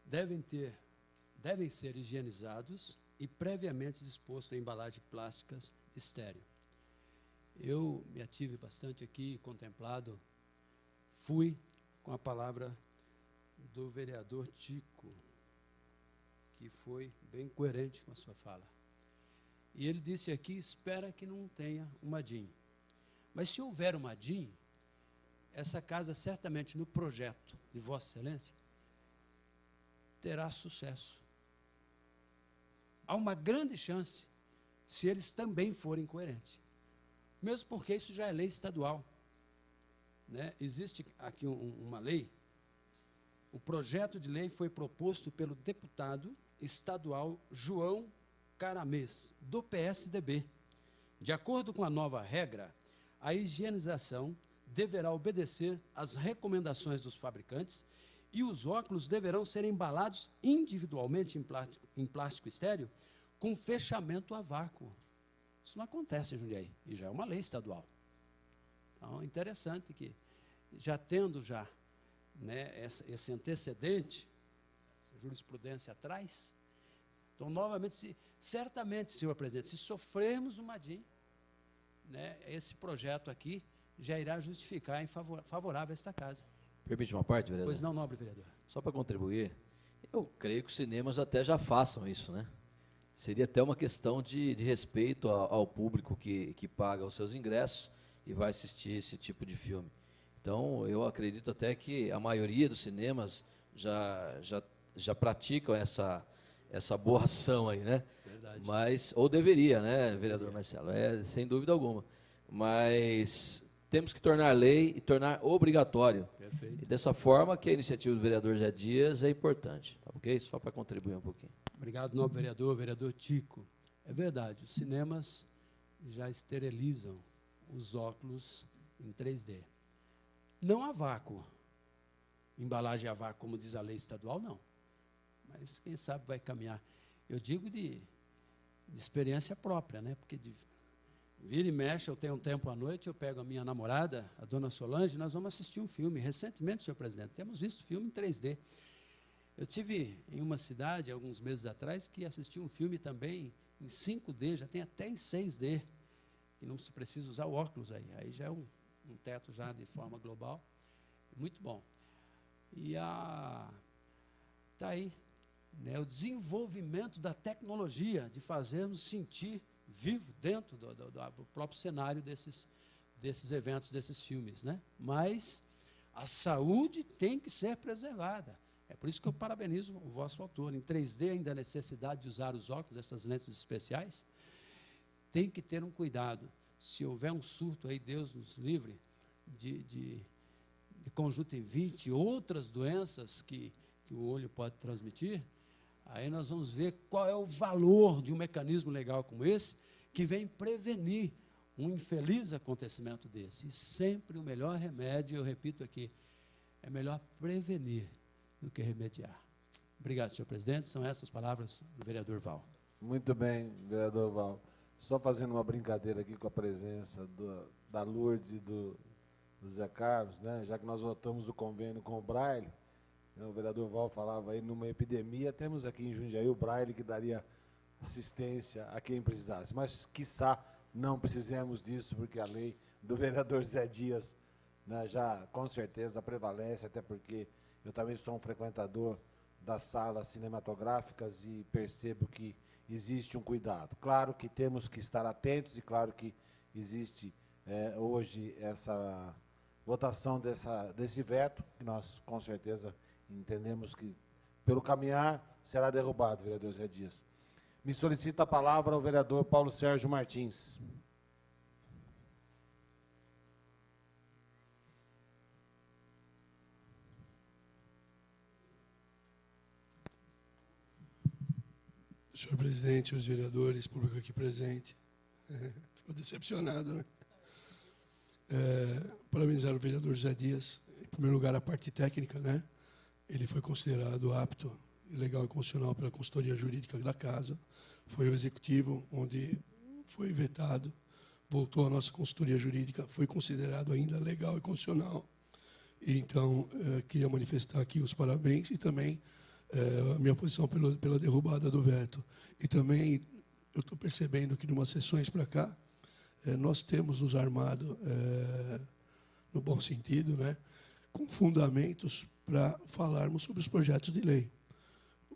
devem ser higienizados e previamente disposto em embalagens plásticas estéreo. Eu me ative bastante aqui, contemplado, fui com a palavra do vereador Tico, que foi bem coerente com a sua fala. E ele disse aqui, espera que não tenha uma DIN. Mas se houver uma DIN, essa casa certamente no projeto de Vossa Excelência terá sucesso. Há uma grande chance se eles também forem coerentes. Mesmo porque isso já é lei estadual. Né? Existe aqui uma lei, o projeto de lei foi proposto pelo deputado estadual João Caramês, do PSDB. De acordo com a nova regra, a higienização deverá obedecer às recomendações dos fabricantes e os óculos deverão ser embalados individualmente em plástico estéreo com fechamento a vácuo. Isso não acontece em Jundiaí, e já é uma lei estadual. Então, é interessante que, já tendo né, esse antecedente, essa jurisprudência atrás, então, novamente, certamente, senhor presidente, se sofrermos uma DIN, né, esse projeto aqui já irá justificar em favorável a esta casa. Permite uma parte, vereador? Pois não, nobre vereador. Só para contribuir, eu creio que os cinemas até já façam isso, né? Seria até uma questão de respeito ao público que paga os seus ingressos e vai assistir esse tipo de filme. Então, eu acredito até que a maioria dos cinemas já praticam essa boa ação aí, né? Verdade. Mas, ou deveria, né, vereador Marcelo? Sem dúvida alguma. Mas temos que tornar lei e tornar obrigatório. Perfeito. E dessa forma que a iniciativa do vereador Zé Dias é importante, tá ok? Só para contribuir um pouquinho. Obrigado, nobre vereador, vereador Tico. É verdade, os cinemas já esterilizam os óculos em 3D. Não a vácuo, embalagem a vácuo, como diz a lei estadual, não. Mas quem sabe vai caminhar. Eu digo de experiência própria, né? Porque vira e mexe, eu tenho um tempo à noite, eu pego a minha namorada, a dona Solange, nós vamos assistir um filme. Recentemente, senhor presidente, temos visto filme em 3D. Eu tive em uma cidade, alguns meses atrás, que assisti um filme também em 5D, já tem até em 6D, que não se precisa usar óculos aí. Aí já é um teto já de forma global. Muito bom. E está aí, né, o desenvolvimento da tecnologia, de fazermos sentir vivo dentro do próprio cenário desses eventos, desses filmes. Né? Mas a saúde tem que ser preservada. É por isso que eu parabenizo o vosso autor. Em 3D, ainda a necessidade de usar os óculos, essas lentes especiais, tem que ter um cuidado. Se houver um surto aí, Deus nos livre, de conjuntivite, outras doenças que o olho pode transmitir, aí nós vamos ver qual é o valor de um mecanismo legal como esse, que vem prevenir um infeliz acontecimento desse. E sempre o melhor remédio, eu repito aqui, é melhor prevenir do que remediar. Obrigado, senhor presidente. São essas palavras do vereador Val. Muito bem, vereador Val. Só fazendo uma brincadeira aqui com a presença da Lourdes e do Zé Carlos, né? Já que nós votamos o convênio com o Braille, né? O vereador Val falava aí, numa epidemia, temos aqui em Jundiaí o Braille que daria assistência a quem precisasse. Mas, quiçá, não precisemos disso, porque a lei do vereador Zé Dias, né, já com certeza prevalece, até porque eu também sou um frequentador das salas cinematográficas e percebo que existe um cuidado. Claro que temos que estar atentos e claro que existe hoje essa votação desse veto, que nós com certeza entendemos que pelo caminhar será derrubado, vereador Zé Dias. Me solicita a palavra o vereador Paulo Sérgio Martins. Senhor presidente, senhores vereadores, público aqui presente. Ficou decepcionado, né? Parabenizar o vereador José Dias. Em primeiro lugar, a parte técnica, né? Ele foi considerado apto, legal e constitucional pela consultoria jurídica da casa. Foi o executivo, onde foi vetado, voltou à nossa consultoria jurídica, foi considerado ainda legal e constitucional. E, então, queria manifestar aqui os parabéns e também a minha posição pela derrubada do veto. E também eu estou percebendo que, de umas sessões para cá, nós temos nos armado, no bom sentido, né, com fundamentos para falarmos sobre os projetos de lei.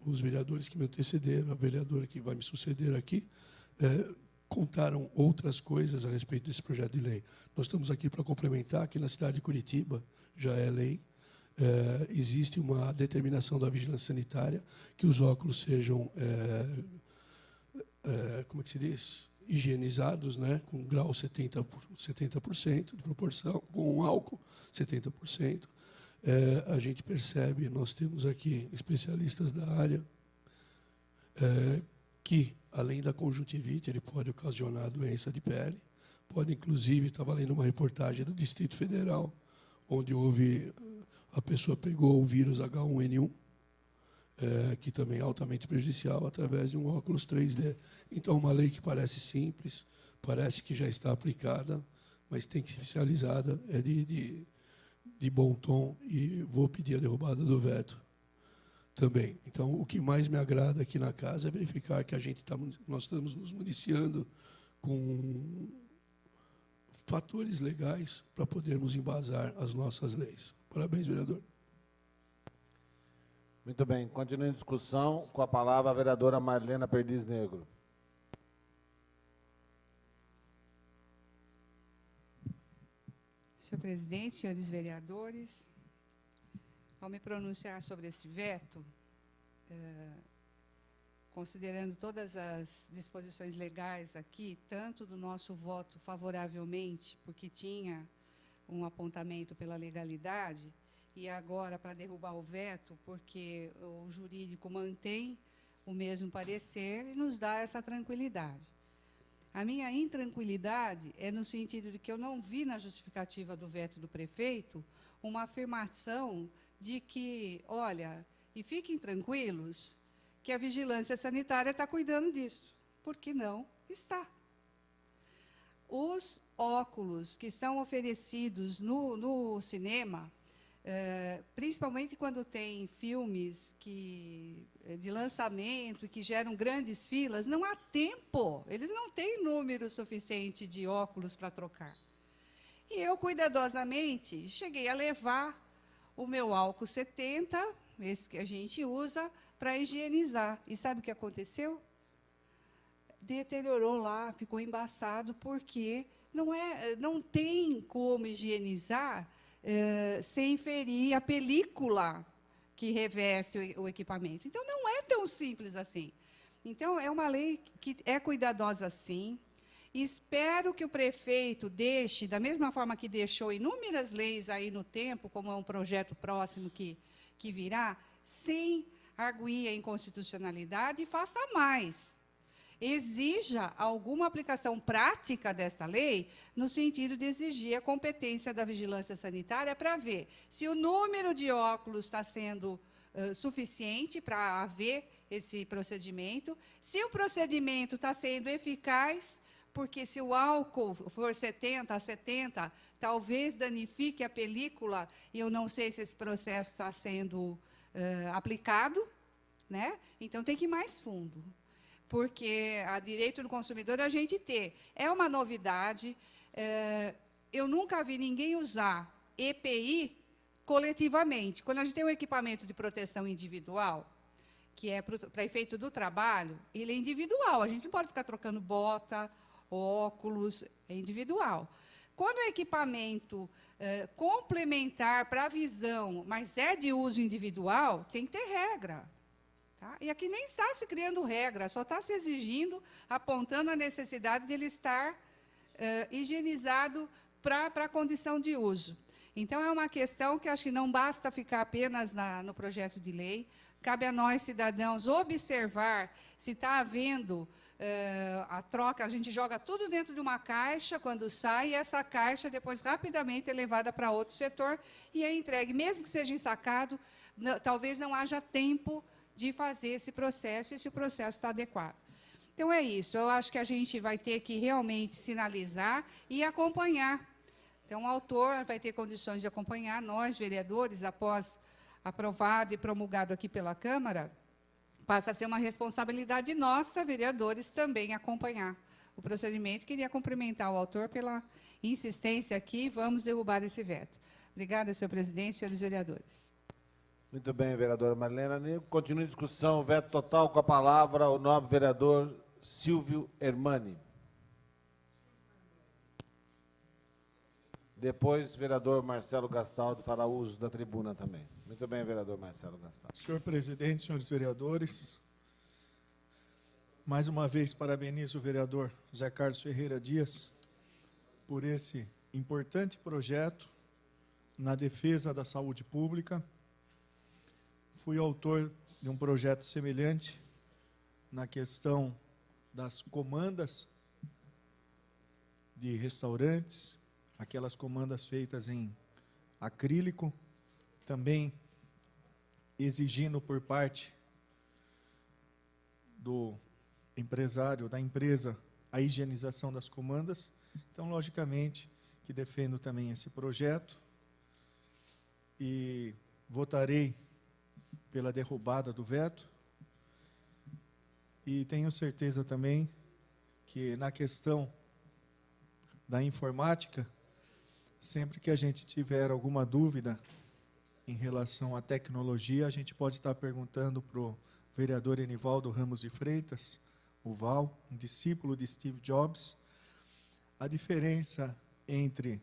Os vereadores que me antecederam, a vereadora que vai me suceder aqui, contaram outras coisas a respeito desse projeto de lei. Nós estamos aqui para complementar que na cidade de Curitiba já é lei, existe uma determinação da vigilância sanitária que os óculos sejam, como é que se diz? Higienizados, né, com grau 70% de proporção, com um álcool 70%. A gente percebe, nós temos aqui especialistas da área, que, além da conjuntivite, ele pode ocasionar doença de pele, pode, inclusive, estava lendo uma reportagem do Distrito Federal, onde a pessoa pegou o vírus H1N1, que também é altamente prejudicial, através de um óculos 3D. Então, uma lei que parece simples, parece que já está aplicada, mas tem que ser fiscalizada, de bom tom, e vou pedir a derrubada do veto também. Então, o que mais me agrada aqui na casa é verificar que nós estamos nos municiando com fatores legais para podermos embasar as nossas leis. Parabéns, vereador. Muito bem, continua em discussão. Com a palavra a vereadora Marlena Perdiz Negro. Senhor presidente, senhores vereadores, ao me pronunciar sobre esse veto, considerando todas as disposições legais aqui, tanto do nosso voto favoravelmente, porque tinha um apontamento pela legalidade, e agora para derrubar o veto, porque o jurídico mantém o mesmo parecer e nos dá essa tranquilidade. A minha intranquilidade é no sentido de que eu não vi na justificativa do veto do prefeito uma afirmação de que, olha, e fiquem tranquilos, que a vigilância sanitária está cuidando disso. Porque não está. Os óculos que são oferecidos no cinema, principalmente quando tem filmes de lançamento e que geram grandes filas, não há tempo, eles não têm número suficiente de óculos para trocar. E eu, cuidadosamente, cheguei a levar o meu álcool 70, esse que a gente usa, para higienizar. E sabe o que aconteceu? Deteriorou lá, ficou embaçado, porque não tem como higienizar sem ferir a película que reveste o equipamento. Então, não é tão simples assim. Então, é uma lei que é cuidadosa, sim. Espero que o prefeito deixe, da mesma forma que deixou inúmeras leis aí no tempo, como é um projeto próximo que virá, sem arguir a inconstitucionalidade, e faça mais. Exija alguma aplicação prática desta lei, no sentido de exigir a competência da vigilância sanitária para ver se o número de óculos está sendo suficiente para haver esse procedimento, se o procedimento está sendo eficaz, porque se o álcool for 70 a 70, talvez danifique a película, e eu não sei se esse processo está sendo aplicado, né? Então, tem que ir mais fundo. Porque a direito do consumidor a gente ter. É uma novidade. Eu nunca vi ninguém usar EPI coletivamente. Quando a gente tem um equipamento de proteção individual, que é para efeito do trabalho, ele é individual. A gente não pode ficar trocando bota, óculos, é individual. Quando é equipamento complementar para a visão, mas é de uso individual, tem que ter regra. Tá? E aqui nem está se criando regra, só está se exigindo, apontando a necessidade de ele estar higienizado para a condição de uso. Então, é uma questão que acho que não basta ficar apenas no projeto de lei. cabe a nós, cidadãos, observar se está havendo a troca. A gente joga tudo dentro de uma caixa quando sai, e essa caixa depois rapidamente é levada para outro setor e é entregue. Mesmo que seja ensacado, talvez não haja tempo de fazer esse processo, e se o processo está adequado. Então, é isso. Eu acho que a gente vai ter que realmente sinalizar e acompanhar. Então, o autor vai ter condições de acompanhar. Nós, vereadores, após aprovado e promulgado aqui pela Câmara, passa a ser uma responsabilidade nossa, vereadores, também acompanhar o procedimento. Queria cumprimentar o autor pela insistência aqui. Vamos derrubar esse veto. Obrigada, senhor presidente, senhores vereadores. Muito bem, vereadora Marilena. Continua a discussão, veto total, com a palavra o nobre vereador Silvio Hermani. Depois, o vereador Marcelo Gastaldo fará uso da tribuna também. Muito bem, vereador Marcelo Gastaldo. Senhor presidente, senhores vereadores, mais uma vez parabenizo o vereador José Carlos Ferreira Dias por esse importante projeto na defesa da saúde pública. Fui autor de um projeto semelhante na questão das comandas de restaurantes, aquelas comandas feitas em acrílico, também exigindo por parte do empresário, da empresa, a higienização das comandas. Então, logicamente, que defendo também esse projeto e votarei pela derrubada do veto. E tenho certeza também que na questão da informática, sempre que a gente tiver alguma dúvida em relação à tecnologia, a gente pode estar perguntando para o vereador Enivaldo Ramos de Freitas, o Val, um discípulo de Steve Jobs, a diferença entre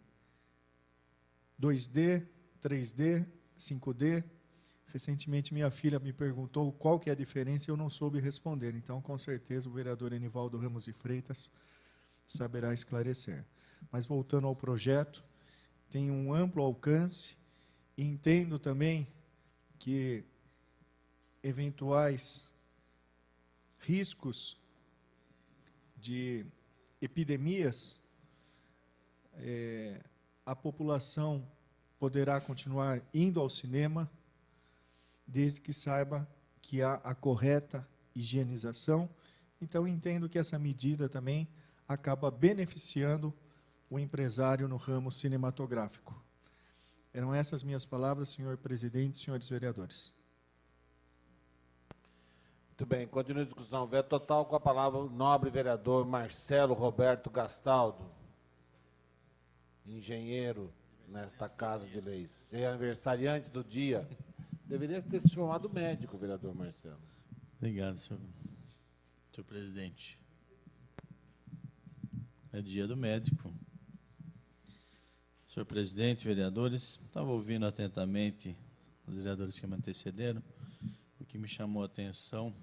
2D, 3D, 5D. Recentemente, minha filha me perguntou qual que é a diferença e eu não soube responder. Então, com certeza, o vereador Enivaldo Ramos de Freitas saberá esclarecer. Mas, voltando ao projeto, tem um amplo alcance e entendo também que eventuais riscos de epidemias, a população poderá continuar indo ao cinema, desde que saiba que há a correta higienização. Então, entendo que essa medida também acaba beneficiando o empresário no ramo cinematográfico. Eram essas minhas palavras, senhor presidente, senhores vereadores. Muito bem, continua a discussão. Veto total, com a palavra o nobre vereador Marcelo Roberto Gastaldo, engenheiro nesta Casa de Leis. É aniversariante do dia. Deveria ter se chamado médico, vereador Marcelo. Obrigado, senhor presidente. É dia do médico. Senhor presidente, vereadores, estava ouvindo atentamente os vereadores que me antecederam. O que me chamou a atenção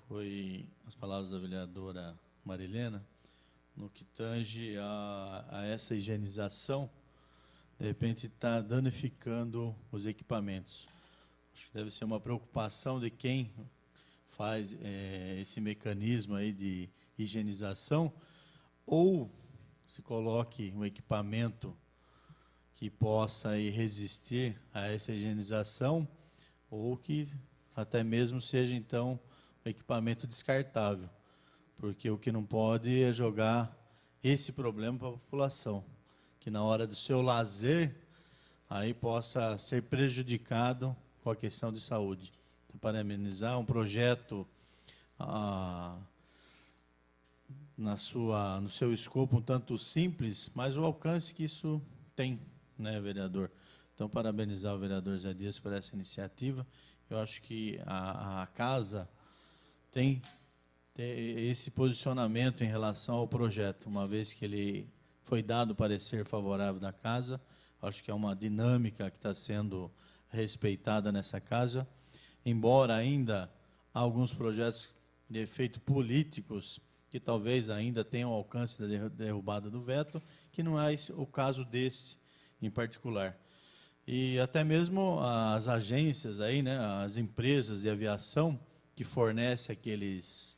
foi as palavras da vereadora Marilena, no que tange a essa higienização, de repente está danificando os equipamentos. Acho que deve ser uma preocupação de quem faz esse mecanismo aí de higienização, ou se coloque um equipamento que possa aí resistir a essa higienização, ou que até mesmo seja, então, um equipamento descartável, porque o que não pode é jogar esse problema para a população, que na hora do seu lazer, aí possa ser prejudicado com a questão de saúde. Então, para amenizar um projeto no seu escopo um tanto simples, mas o alcance que isso tem, né, vereador? Então, parabenizar o vereador Zé Dias por essa iniciativa. Eu acho que a casa tem esse posicionamento em relação ao projeto, uma vez que ele foi dado parecer favorável da casa. Acho que é uma dinâmica que está sendo respeitada nessa casa, embora ainda alguns projetos de efeito políticos que talvez ainda tenham alcance da derrubada do veto, que não é o caso deste em particular. E até mesmo as agências aí, né, as empresas de aviação que fornecem aqueles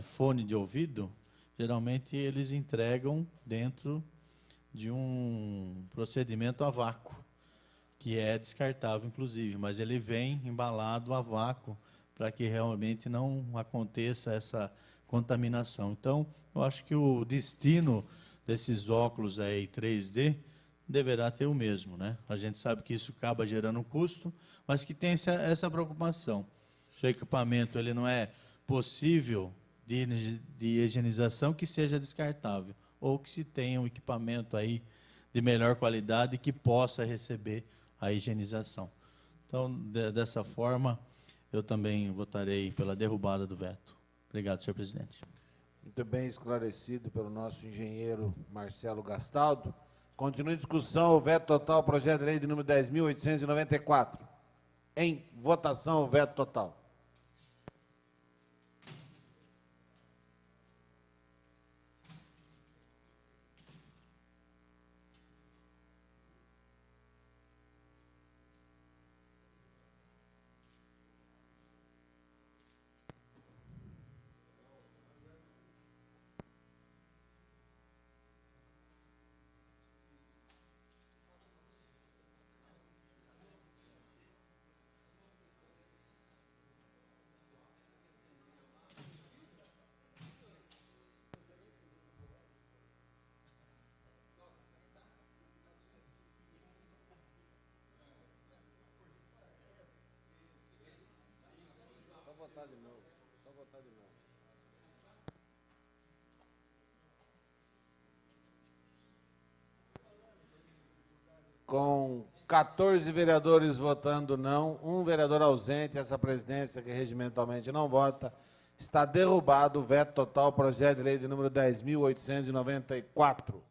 fone de ouvido, geralmente eles entregam dentro de um procedimento a vácuo, que é descartável, inclusive, mas ele vem embalado a vácuo para que realmente não aconteça essa contaminação. Então, eu acho que o destino desses óculos aí 3D deverá ter o mesmo, né? A gente sabe que isso acaba gerando um custo, mas que tem essa preocupação. Se o equipamento ele não é possível de higienização, que seja descartável, ou que se tenha um equipamento aí de melhor qualidade que possa receber a higienização. Então, dessa forma, eu também votarei pela derrubada do veto. Obrigado, senhor presidente. Muito bem esclarecido pelo nosso engenheiro Marcelo Gastaldo. Continua em discussão o veto total, projeto de lei de número 10.894. Em votação, o veto total. Só votar de novo. Com 14 vereadores votando não, um vereador ausente, essa presidência que regimentalmente não vota, está derrubado o veto total, projeto de lei de número 10.894.